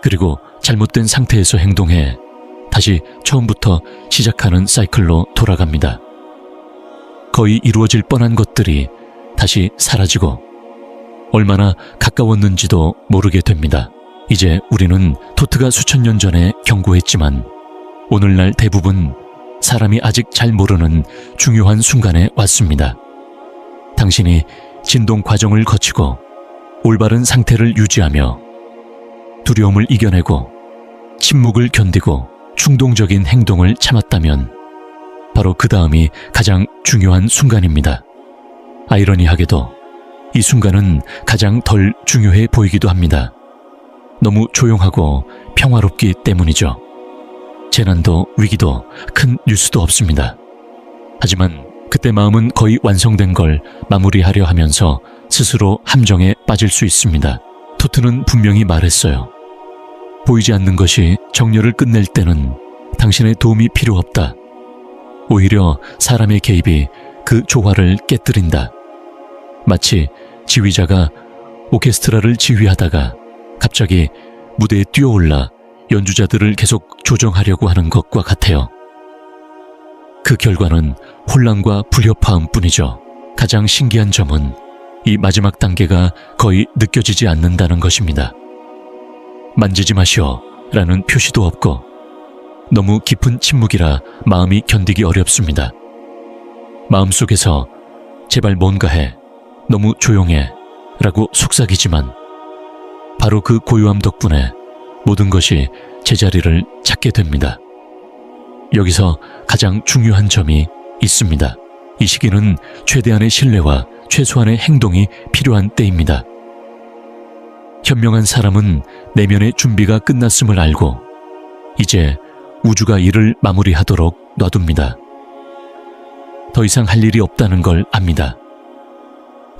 그리고 잘못된 상태에서 행동해 다시 처음부터 시작하는 사이클로 돌아갑니다. 거의 이루어질 뻔한 것들이 다시 사라지고 얼마나 가까웠는지도 모르게 됩니다. 이제 우리는 토트가 수천 년 전에 경고했지만 오늘날 대부분 사람이 아직 잘 모르는 중요한 순간에 왔습니다. 당신이 진동 과정을 거치고 올바른 상태를 유지하며 두려움을 이겨내고 침묵을 견디고 충동적인 행동을 참았다면 바로 그 다음이 가장 중요한 순간입니다. 아이러니하게도 이 순간은 가장 덜 중요해 보이기도 합니다. 너무 조용하고 평화롭기 때문이죠. 재난도 위기도 큰 뉴스도 없습니다. 하지만 그때 마음은 거의 완성된 걸 마무리하려 하면서 스스로 함정에 빠질 수 있습니다. 토트는 분명히 말했어요. 보이지 않는 것이 정렬을 끝낼 때는 당신의 도움이 필요 없다. 오히려 사람의 개입이 그 조화를 깨뜨린다. 마치 지휘자가 오케스트라를 지휘하다가 갑자기 무대에 뛰어올라 연주자들을 계속 조정하려고 하는 것과 같아요. 그 결과는 혼란과 불협화음 뿐이죠. 가장 신기한 점은 이 마지막 단계가 거의 느껴지지 않는다는 것입니다. 만지지 마시오 라는 표시도 없고 너무 깊은 침묵이라 마음이 견디기 어렵습니다. 마음속에서 제발 뭔가 해, 너무 조용해 라고 속삭이지만 바로 그 고요함 덕분에 모든 것이 제자리를 찾게 됩니다. 여기서 가장 중요한 점이 있습니다. 이 시기는 최대한의 신뢰와 최소한의 행동이 필요한 때입니다. 현명한 사람은 내면의 준비가 끝났음을 알고 이제 우주가 일을 마무리하도록 놔둡니다. 더 이상 할 일이 없다는 걸 압니다.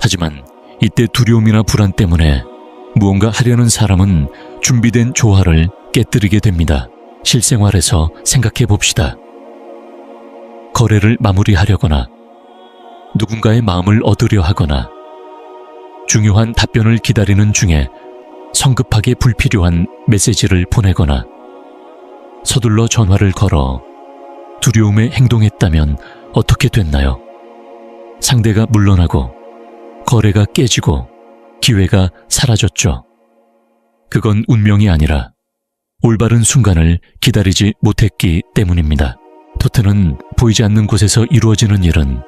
하지만 이때 두려움이나 불안 때문에 무언가 하려는 사람은 준비된 조화를 깨뜨리게 됩니다. 실생활에서 생각해 봅시다. 거래를 마무리하려거나 누군가의 마음을 얻으려 하거나 중요한 답변을 기다리는 중에 성급하게 불필요한 메시지를 보내거나 서둘러 전화를 걸어 두려움에 행동했다면 어떻게 됐나요? 상대가 물러나고 거래가 깨지고 기회가 사라졌죠. 그건 운명이 아니라 올바른 순간을 기다리지 못했기 때문입니다. 토트는 보이지 않는 곳에서 이루어지는 일은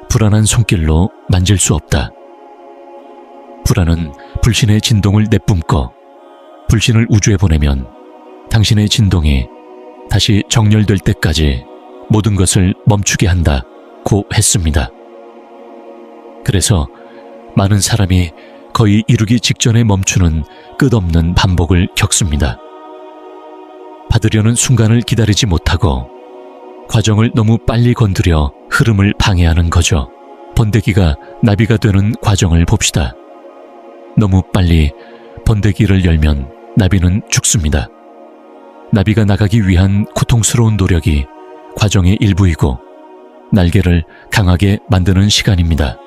불안한 손길로 만질 수 없다. 불안은 불신의 진동을 내뿜고 불신을 우주에 보내면 당신의 진동이 다시 정렬될 때까지 모든 것을 멈추게 한다고 했습니다. 그래서 많은 사람이 거의 이루기 직전에 멈추는 끝없는 반복을 겪습니다. 받으려는 순간을 기다리지 못하고 과정을 너무 빨리 건드려 흐름을 방해하는 거죠. 번데기가 나비가 되는 과정을 봅시다. 너무 빨리 번데기를 열면 나비는 죽습니다. 나비가 나가기 위한 고통스러운 노력이 과정의 일부이고 날개를 강하게 만드는 시간입니다.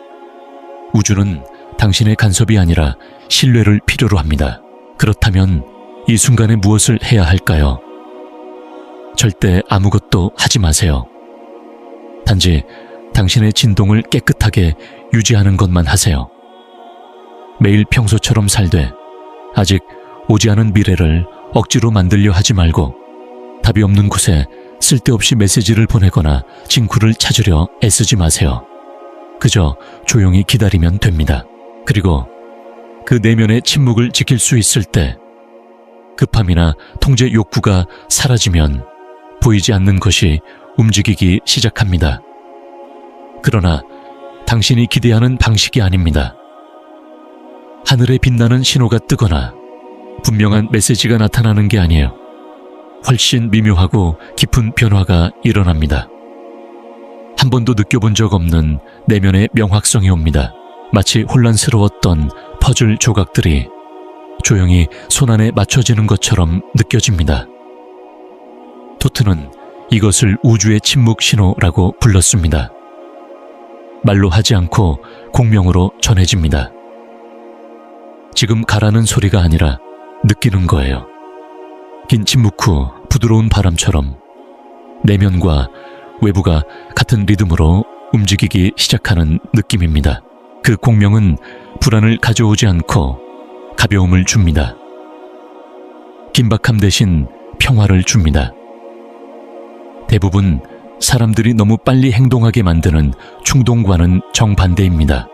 우주는 당신의 간섭이 아니라 신뢰를 필요로 합니다. 그렇다면 이 순간에 무엇을 해야 할까요? 절대 아무것도 하지 마세요. 단지 당신의 진동을 깨끗하게 유지하는 것만 하세요. 매일 평소처럼 살되 아직 오지 않은 미래를 억지로 만들려 하지 말고 답이 없는 곳에 쓸데없이 메시지를 보내거나 징후를 찾으려 애쓰지 마세요. 그저 조용히 기다리면 됩니다. 그리고 그 내면의 침묵을 지킬 수 있을 때 급함이나 통제 욕구가 사라지면 보이지 않는 것이 움직이기 시작합니다. 그러나 당신이 기대하는 방식이 아닙니다. 하늘에 빛나는 신호가 뜨거나 분명한 메시지가 나타나는 게 아니에요. 훨씬 미묘하고 깊은 변화가 일어납니다. 한 번도 느껴본 적 없는 내면의 명확성이 옵니다. 마치 혼란스러웠던 퍼즐 조각들이 조용히 손안에 맞춰지는 것처럼 느껴집니다. 토트는 이것을 우주의 침묵 신호라고 불렀습니다. 말로 하지 않고 공명으로 전해집니다. 지금 가라는 소리가 아니라 느끼는 거예요. 긴 침묵 후 부드러운 바람처럼 내면과 외부가 같은 리듬으로 움직이기 시작하는 느낌입니다. 그 공명은 불안을 가져오지 않고 가벼움을 줍니다. 긴박함 대신 평화를 줍니다. 대부분 사람들이 너무 빨리 행동하게 만드는 충동과는 정반대입니다.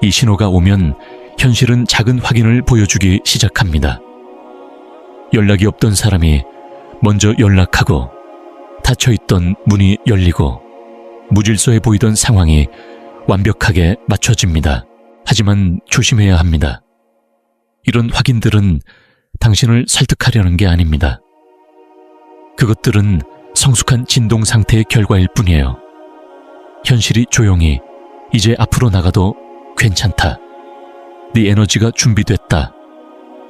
이 신호가 오면 현실은 작은 확인을 보여주기 시작합니다. 연락이 없던 사람이 먼저 연락하고 닫혀있던 문이 열리고 무질서해 보이던 상황이 완벽하게 맞춰집니다. 하지만 조심해야 합니다. 이런 확인들은 당신을 설득하려는 게 아닙니다. 그것들은 성숙한 진동 상태의 결과일 뿐이에요. 현실이 조용히 이제 앞으로 나가도 괜찮다. 네 에너지가 준비됐다.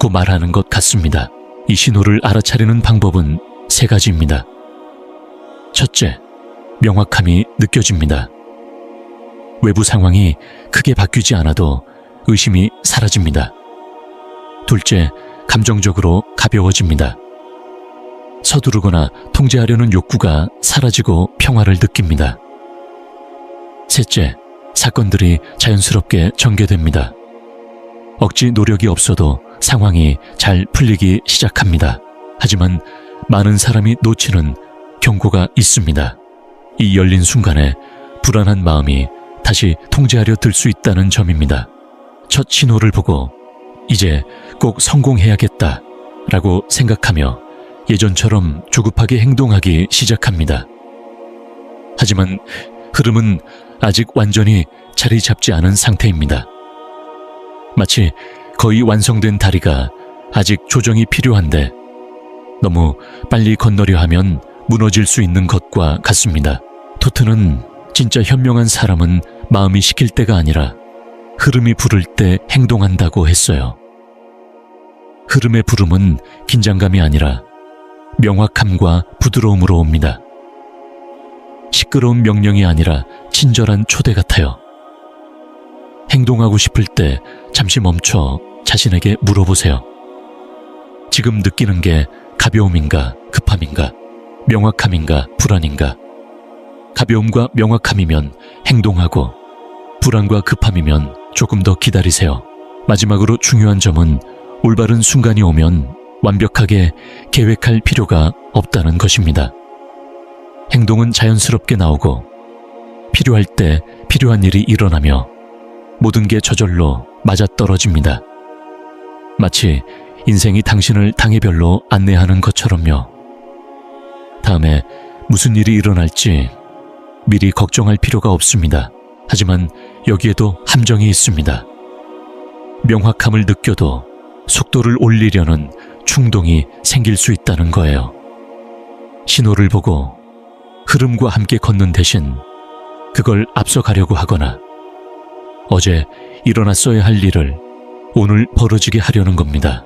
고 말하는 것 같습니다. 이 신호를 알아차리는 방법은 세 가지입니다. 첫째, 명확함이 느껴집니다. 외부 상황이 크게 바뀌지 않아도 의심이 사라집니다. 둘째, 감정적으로 가벼워집니다. 서두르거나 통제하려는 욕구가 사라지고 평화를 느낍니다. 셋째, 사건들이 자연스럽게 전개됩니다. 억지 노력이 없어도 상황이 잘 풀리기 시작합니다. 하지만 많은 사람이 놓치는 경고가 있습니다. 이 열린 순간에 불안한 마음이 다시 통제하려 들 수 있다는 점입니다. 첫 신호를 보고 이제 꼭 성공해야겠다 라고 생각하며 예전처럼 조급하게 행동하기 시작합니다. 하지만 흐름은 아직 완전히 자리 잡지 않은 상태입니다. 마치 거의 완성된 다리가 아직 조정이 필요한데 너무 빨리 건너려 하면 무너질 수 있는 것과 같습니다. 토트는 진짜 현명한 사람은 마음이 시킬 때가 아니라 흐름이 부를 때 행동한다고 했어요. 흐름의 부름은 긴장감이 아니라 명확함과 부드러움으로 옵니다. 시끄러운 명령이 아니라 친절한 초대 같아요. 행동하고 싶을 때 잠시 멈춰 자신에게 물어보세요. 지금 느끼는 게 가벼움인가, 급함인가, 명확함인가, 불안인가? 가벼움과 명확함이면 행동하고, 불안과 급함이면 조금 더 기다리세요. 마지막으로 중요한 점은 올바른 순간이 오면 완벽하게 계획할 필요가 없다는 것입니다. 행동은 자연스럽게 나오고 필요할 때 필요한 일이 일어나며 모든 게 저절로 맞아떨어집니다. 마치 인생이 당신을 단계별로 안내하는 것처럼요. 다음에 무슨 일이 일어날지 미리 걱정할 필요가 없습니다. 하지만 여기에도 함정이 있습니다. 명확함을 느껴도 속도를 올리려는 충동이 생길 수 있다는 거예요. 신호를 보고 흐름과 함께 걷는 대신 그걸 앞서가려고 하거나 어제 일어났어야 할 일을 오늘 벌어지게 하려는 겁니다.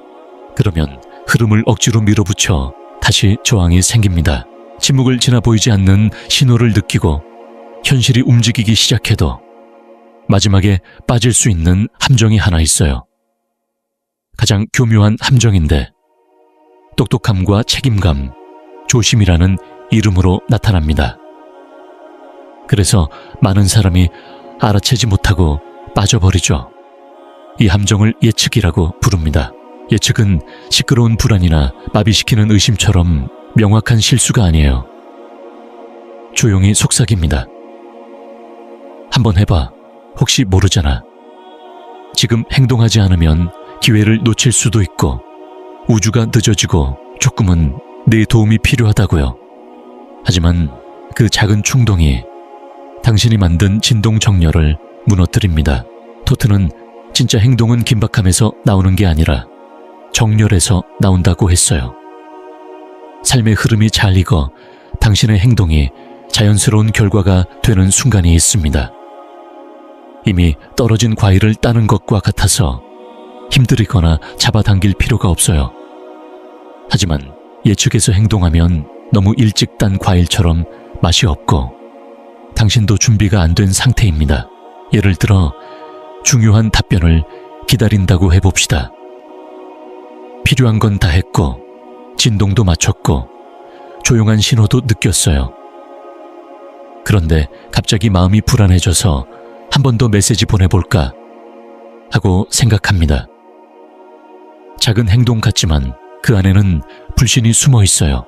그러면 흐름을 억지로 밀어붙여 다시 저항이 생깁니다. 침묵을 지나 보이지 않는 신호를 느끼고 현실이 움직이기 시작해도 마지막에 빠질 수 있는 함정이 하나 있어요. 가장 교묘한 함정인데 똑똑함과 책임감, 조심이라는 이름으로 나타납니다. 그래서 많은 사람이 알아채지 못하고 빠져버리죠. 이 함정을 예측이라고 부릅니다. 예측은 시끄러운 불안이나 마비시키는 의심처럼 명확한 실수가 아니에요. 조용히 속삭입니다. 한번 해봐. 혹시 모르잖아. 지금 행동하지 않으면 기회를 놓칠 수도 있고 우주가 늦어지고 조금은 내 도움이 필요하다고요. 하지만 그 작은 충동이 당신이 만든 진동 정렬을 무너뜨립니다. 토트는 진짜 행동은 긴박함에서 나오는 게 아니라 정렬에서 나온다고 했어요. 삶의 흐름이 잘 익어 당신의 행동이 자연스러운 결과가 되는 순간이 있습니다. 이미 떨어진 과일을 따는 것과 같아서 힘들이거나 잡아당길 필요가 없어요. 하지만 예측해서 행동하면 너무 일찍 딴 과일처럼 맛이 없고 당신도 준비가 안 된 상태입니다. 예를 들어 중요한 답변을 기다린다고 해봅시다. 필요한 건 다 했고 진동도 맞췄고 조용한 신호도 느꼈어요. 그런데 갑자기 마음이 불안해져서 한 번 더 메시지 보내볼까 하고 생각합니다. 작은 행동 같지만 그 안에는 불신이 숨어 있어요.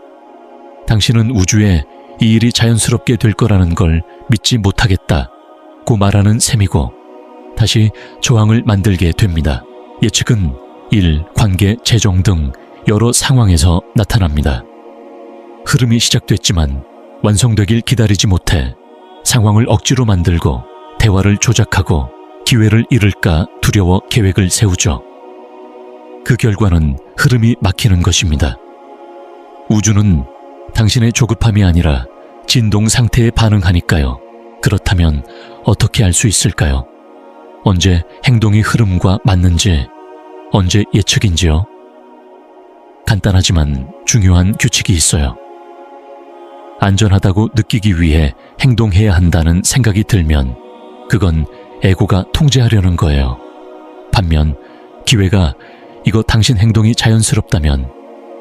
당신은 우주에 이 일이 자연스럽게 될 거라는 걸 믿지 못하겠다고 말하는 셈이고 다시 저항을 만들게 됩니다. 예측은 일, 관계, 재정 등 여러 상황에서 나타납니다. 흐름이 시작됐지만 완성되길 기다리지 못해 상황을 억지로 만들고 대화를 조작하고 기회를 잃을까 두려워 계획을 세우죠. 그 결과는 흐름이 막히는 것입니다. 우주는 당신의 조급함이 아니라 진동 상태에 반응하니까요. 그렇다면 어떻게 알 수 있을까요? 언제 행동이 흐름과 맞는지, 언제 예측인지요? 간단하지만 중요한 규칙이 있어요. 안전하다고 느끼기 위해 행동해야 한다는 생각이 들면 그건 에고가 통제하려는 거예요. 반면 기회가 이거 당신 행동이 자연스럽다면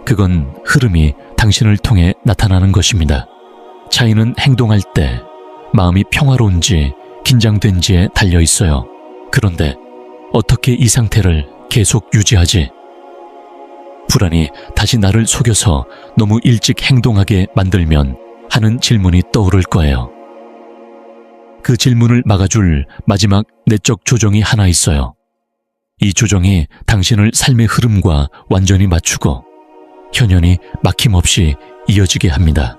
그건 흐름이 당신을 통해 나타나는 것입니다. 차이는 행동할 때 마음이 평화로운지 긴장된지에 달려 있어요. 그런데 어떻게 이 상태를 계속 유지하지? 불안이 다시 나를 속여서 너무 일찍 행동하게 만들면 하는 질문이 떠오를 거예요. 그 질문을 막아줄 마지막 내적 조정이 하나 있어요. 이 조정이 당신을 삶의 흐름과 완전히 맞추고 현연히 막힘없이 이어지게 합니다.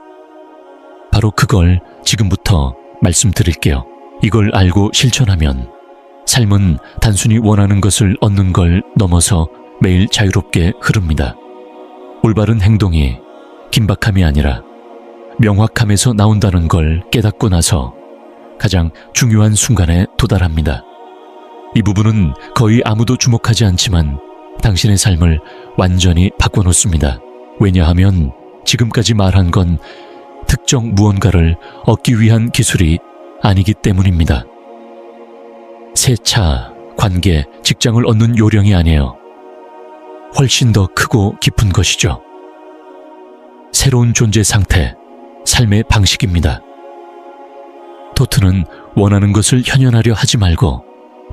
바로 그걸 지금부터 말씀드릴게요. 이걸 알고 실천하면 삶은 단순히 원하는 것을 얻는 걸 넘어서 매일 자유롭게 흐릅니다. 올바른 행동이 긴박함이 아니라 명확함에서 나온다는 걸 깨닫고 나서 가장 중요한 순간에 도달합니다. 이 부분은 거의 아무도 주목하지 않지만 당신의 삶을 완전히 바꿔놓습니다. 왜냐하면 지금까지 말한 건 특정 무언가를 얻기 위한 기술이 아니기 때문입니다. 세차, 관계, 직장을 얻는 요령이 아니에요. 훨씬 더 크고 깊은 것이죠. 새로운 존재 상태, 삶의 방식입니다. 토트는 원하는 것을 현현하려 하지 말고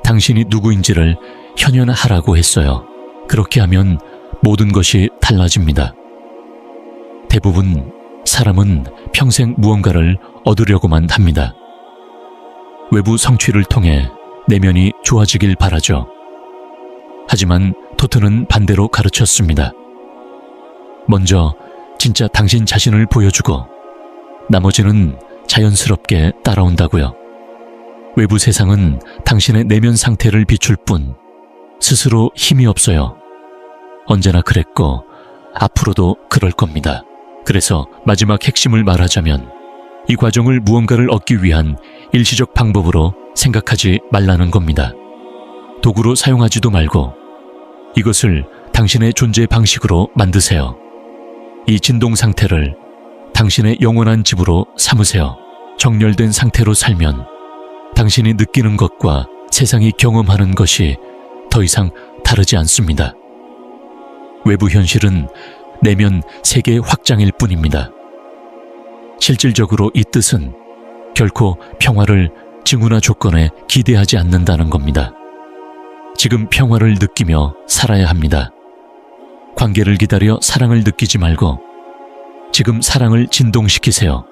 당신이 누구인지를 현현하라고 했어요. 그렇게 하면 모든 것이 달라집니다. 대부분 사람은 평생 무언가를 얻으려고만 합니다. 외부 성취를 통해 내면이 좋아지길 바라죠. 하지만 토트는 반대로 가르쳤습니다. 먼저 진짜 당신 자신을 보여주고 나머지는 자연스럽게 따라온다고요. 외부 세상은 당신의 내면 상태를 비출 뿐 스스로 힘이 없어요. 언제나 그랬고 앞으로도 그럴 겁니다. 그래서 마지막 핵심을 말하자면 이 과정을 무언가를 얻기 위한 일시적 방법으로 생각하지 말라는 겁니다. 도구로 사용하지도 말고 이것을 당신의 존재 방식으로 만드세요. 이 진동 상태를 당신의 영원한 집으로 삼으세요. 정렬된 상태로 살면 당신이 느끼는 것과 세상이 경험하는 것이 더 이상 다르지 않습니다. 외부 현실은 내면 세계의 확장일 뿐입니다. 실질적으로 이 뜻은 결코 평화를 징후나 조건에 기대하지 않는다는 겁니다. 지금 평화를 느끼며 살아야 합니다. 관계를 기다려 사랑을 느끼지 말고 지금 사랑을 진동시키세요.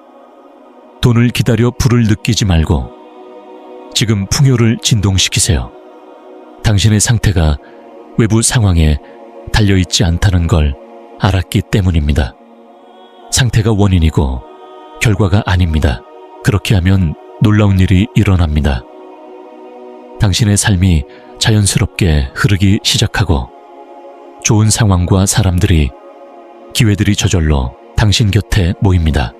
돈을 기다려 부를 느끼지 말고 지금 풍요를 진동시키세요. 당신의 상태가 외부 상황에 달려있지 않다는 걸 알았기 때문입니다. 상태가 원인이고 결과가 아닙니다. 그렇게 하면 놀라운 일이 일어납니다. 당신의 삶이 자연스럽게 흐르기 시작하고 좋은 상황과 사람들이, 기회들이 저절로 당신 곁에 모입니다.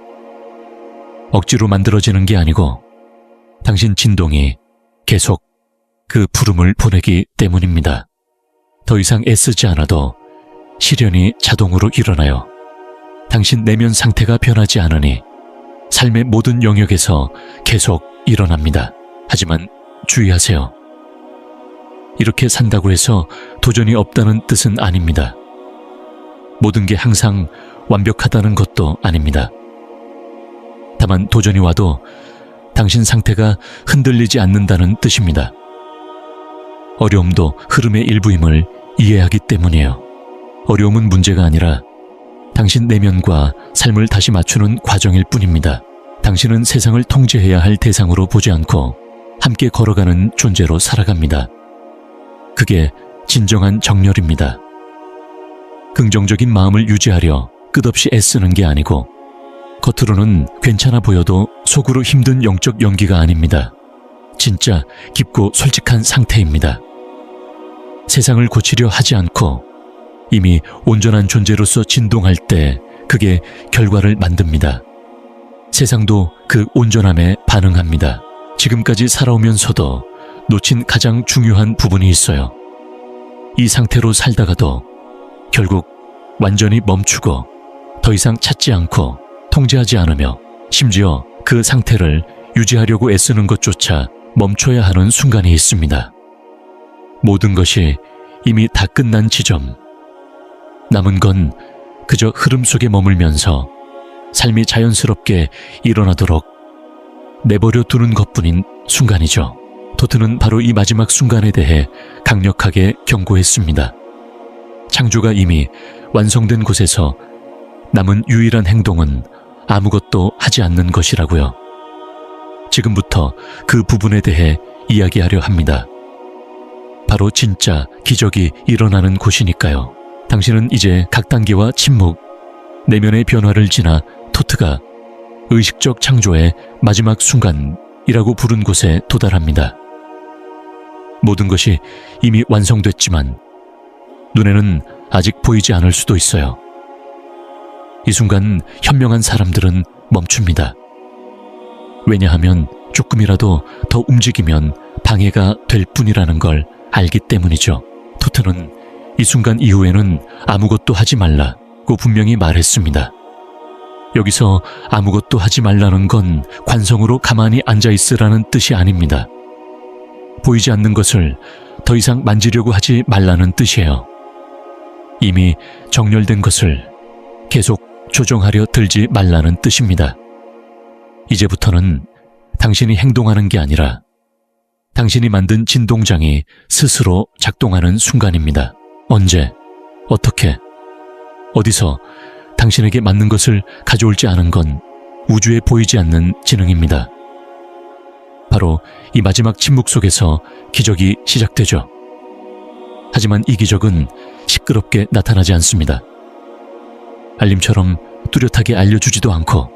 억지로 만들어지는 게 아니고 당신 진동이 계속 그 부름을 보내기 때문입니다. 더 이상 애쓰지 않아도 실현이 자동으로 일어나요. 당신 내면 상태가 변하지 않으니 삶의 모든 영역에서 계속 일어납니다. 하지만 주의하세요. 이렇게 산다고 해서 도전이 없다는 뜻은 아닙니다. 모든 게 항상 완벽하다는 것도 아닙니다. 다만 도전이 와도 당신 상태가 흔들리지 않는다는 뜻입니다. 어려움도 흐름의 일부임을 이해하기 때문이에요. 어려움은 문제가 아니라 당신 내면과 삶을 다시 맞추는 과정일 뿐입니다. 당신은 세상을 통제해야 할 대상으로 보지 않고 함께 걸어가는 존재로 살아갑니다. 그게 진정한 정렬입니다. 긍정적인 마음을 유지하려 끝없이 애쓰는 게 아니고 겉으로는 괜찮아 보여도 속으로 힘든 영적 연기가 아닙니다. 진짜 깊고 솔직한 상태입니다. 세상을 고치려 하지 않고 이미 온전한 존재로서 진동할 때 그게 결과를 만듭니다. 세상도 그 온전함에 반응합니다. 지금까지 살아오면서도 놓친 가장 중요한 부분이 있어요. 이 상태로 살다가도 결국 완전히 멈추고 더 이상 찾지 않고 통제하지 않으며 심지어 그 상태를 유지하려고 애쓰는 것조차 멈춰야 하는 순간이 있습니다. 모든 것이 이미 다 끝난 지점. 남은 건 그저 흐름 속에 머물면서 삶이 자연스럽게 일어나도록 내버려 두는 것뿐인 순간이죠. 토트는 바로 이 마지막 순간에 대해 강력하게 경고했습니다. 창조가 이미 완성된 곳에서 남은 유일한 행동은 아무것도 하지 않는 것이라고요. 지금부터 그 부분에 대해 이야기하려 합니다. 바로 진짜 기적이 일어나는 곳이니까요. 당신은 이제 각 단계와 침묵, 내면의 변화를 지나 토트가 의식적 창조의 마지막 순간이라고 부른 곳에 도달합니다. 모든 것이 이미 완성됐지만 눈에는 아직 보이지 않을 수도 있어요. 이 순간 현명한 사람들은 멈춥니다. 왜냐하면 조금이라도 더 움직이면 방해가 될 뿐이라는 걸 알기 때문이죠. 토트는 이 순간 이후에는 아무것도 하지 말라고 분명히 말했습니다. 여기서 아무것도 하지 말라는 건 관성으로 가만히 앉아 있으라는 뜻이 아닙니다. 보이지 않는 것을 더 이상 만지려고 하지 말라는 뜻이에요. 이미 정렬된 것을 계속 조정하려 들지 말라는 뜻입니다. 이제부터는 당신이 행동하는 게 아니라 당신이 만든 진동장이 스스로 작동하는 순간입니다. 언제, 어떻게, 어디서 당신에게 맞는 것을 가져올지 아는 건 우주에 보이지 않는 지능입니다. 바로 이 마지막 침묵 속에서 기적이 시작되죠. 하지만 이 기적은 시끄럽게 나타나지 않습니다. 알림처럼 뚜렷하게 알려주지도 않고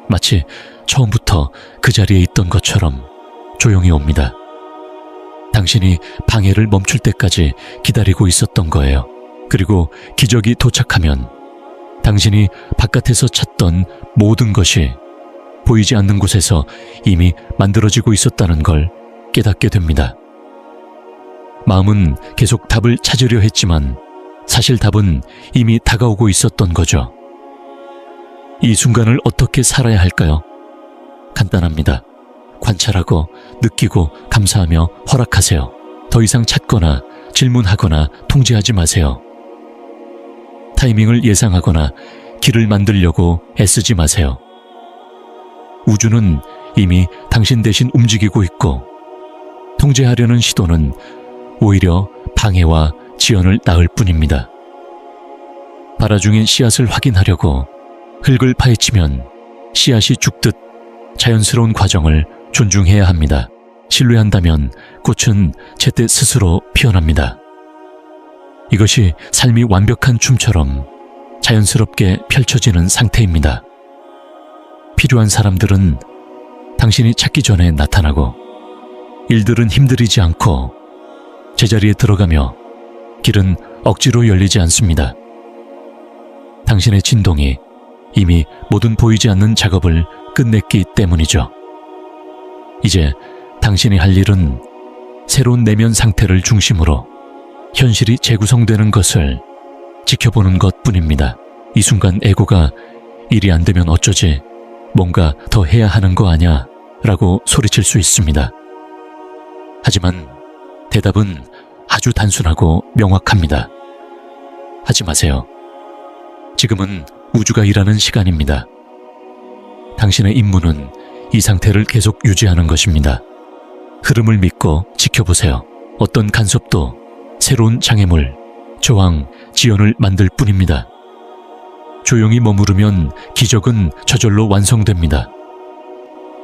마치 처음부터 그 자리에 있던 것처럼 조용히 옵니다. 당신이 방해를 멈출 때까지 기다리고 있었던 거예요. 그리고 기적이 도착하면 당신이 바깥에서 찾던 모든 것이 보이지 않는 곳에서 이미 만들어지고 있었다는 걸 깨닫게 됩니다. 마음은 계속 답을 찾으려 했지만 사실 답은 이미 다가오고 있었던 거죠. 이 순간을 어떻게 살아야 할까요? 간단합니다. 관찰하고 느끼고 감사하며 허락하세요. 더 이상 찾거나 질문하거나 통제하지 마세요. 타이밍을 예상하거나 길을 만들려고 애쓰지 마세요. 우주는 이미 당신 대신 움직이고 있고 통제하려는 시도는 오히려 방해와 지연을 낳을 뿐입니다. 발화 중인 씨앗을 확인하려고 흙을 파헤치면 씨앗이 죽듯 자연스러운 과정을 존중해야 합니다. 신뢰한다면 꽃은 제때 스스로 피어납니다. 이것이 삶이 완벽한 춤처럼 자연스럽게 펼쳐지는 상태입니다. 필요한 사람들은 당신이 찾기 전에 나타나고 일들은 힘들이지 않고 제자리에 들어가며 길은 억지로 열리지 않습니다. 당신의 진동이 이미 모든 보이지 않는 작업을 끝냈기 때문이죠. 이제 당신이 할 일은 새로운 내면 상태를 중심으로 현실이 재구성되는 것을 지켜보는 것뿐입니다. 이 순간 에고가 일이 안 되면 어쩌지? 뭔가 더 해야 하는 거 아냐? 라고 소리칠 수 있습니다. 하지만 대답은 아주 단순하고 명확합니다. 하지 마세요. 지금은 우주가 일하는 시간입니다. 당신의 임무는 이 상태를 계속 유지하는 것입니다. 흐름을 믿고 지켜보세요. 어떤 간섭도 새로운 장애물, 저항, 지연을 만들 뿐입니다. 조용히 머무르면 기적은 저절로 완성됩니다.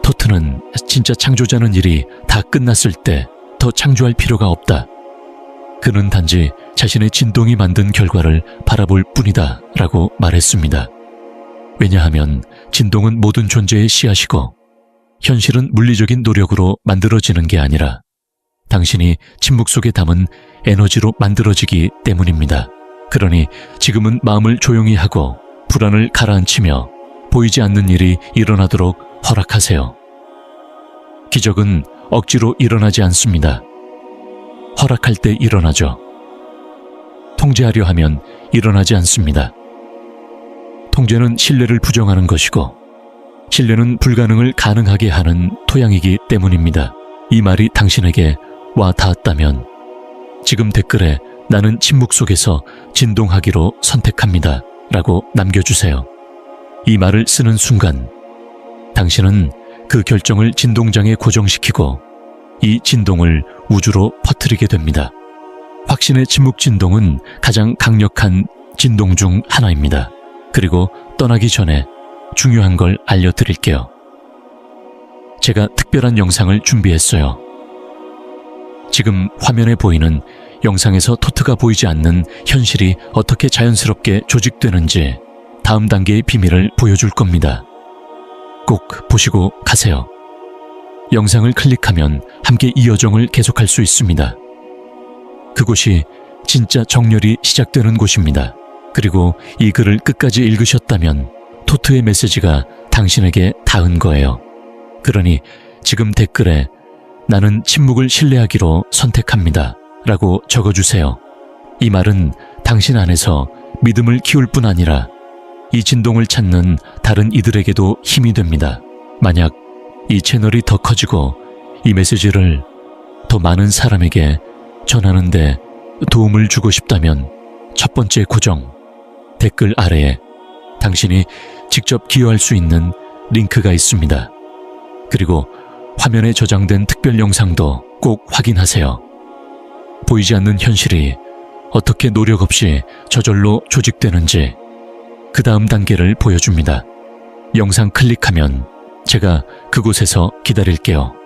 토트는 진짜 창조자는 일이 다 끝났을 때 더 창조할 필요가 없다. 그는 단지 자신의 진동이 만든 결과를 바라볼 뿐이다 라고 말했습니다. 왜냐하면 진동은 모든 존재의 씨앗이고 현실은 물리적인 노력으로 만들어지는 게 아니라 당신이 침묵 속에 담은 에너지로 만들어지기 때문입니다. 그러니 지금은 마음을 조용히 하고 불안을 가라앉히며 보이지 않는 일이 일어나도록 허락하세요. 기적은 억지로 일어나지 않습니다. 허락할 때 일어나죠. 통제하려 하면 일어나지 않습니다. 통제는 신뢰를 부정하는 것이고 신뢰는 불가능을 가능하게 하는 토양이기 때문입니다. 이 말이 당신에게 와 닿았다면 지금 댓글에 나는 침묵 속에서 진동하기로 선택합니다 라고 남겨주세요. 이 말을 쓰는 순간 당신은 그 결정을 진동장에 고정시키고 이 진동을 우주로 퍼뜨리게 됩니다. 확신의 침묵 진동은 가장 강력한 진동 중 하나입니다. 그리고 떠나기 전에 중요한 걸 알려드릴게요. 제가 특별한 영상을 준비했어요. 지금 화면에 보이는 영상에서 토트가 보이지 않는 현실이 어떻게 자연스럽게 조직되는지 다음 단계의 비밀을 보여줄 겁니다. 꼭 보시고 가세요. 영상을 클릭하면 함께 이 여정을 계속할 수 있습니다. 그곳이 진짜 정렬이 시작되는 곳입니다. 그리고 이 글을 끝까지 읽으셨다면 토트의 메시지가 당신에게 닿은 거예요. 그러니 지금 댓글에 나는 침묵을 신뢰하기로 선택합니다 라고 적어주세요. 이 말은 당신 안에서 믿음을 키울 뿐 아니라 이 진동을 찾는 다른 이들에게도 힘이 됩니다. 만약 이 채널이 더 커지고 이 메시지를 더 많은 사람에게 전하는데 도움을 주고 싶다면 첫 번째 고정, 댓글 아래에 당신이 직접 기여할 수 있는 링크가 있습니다. 그리고 화면에 저장된 특별 영상도 꼭 확인하세요. 보이지 않는 현실이 어떻게 노력 없이 저절로 조직되는지 그 다음 단계를 보여줍니다. 영상 클릭하면 제가 그곳에서 기다릴게요.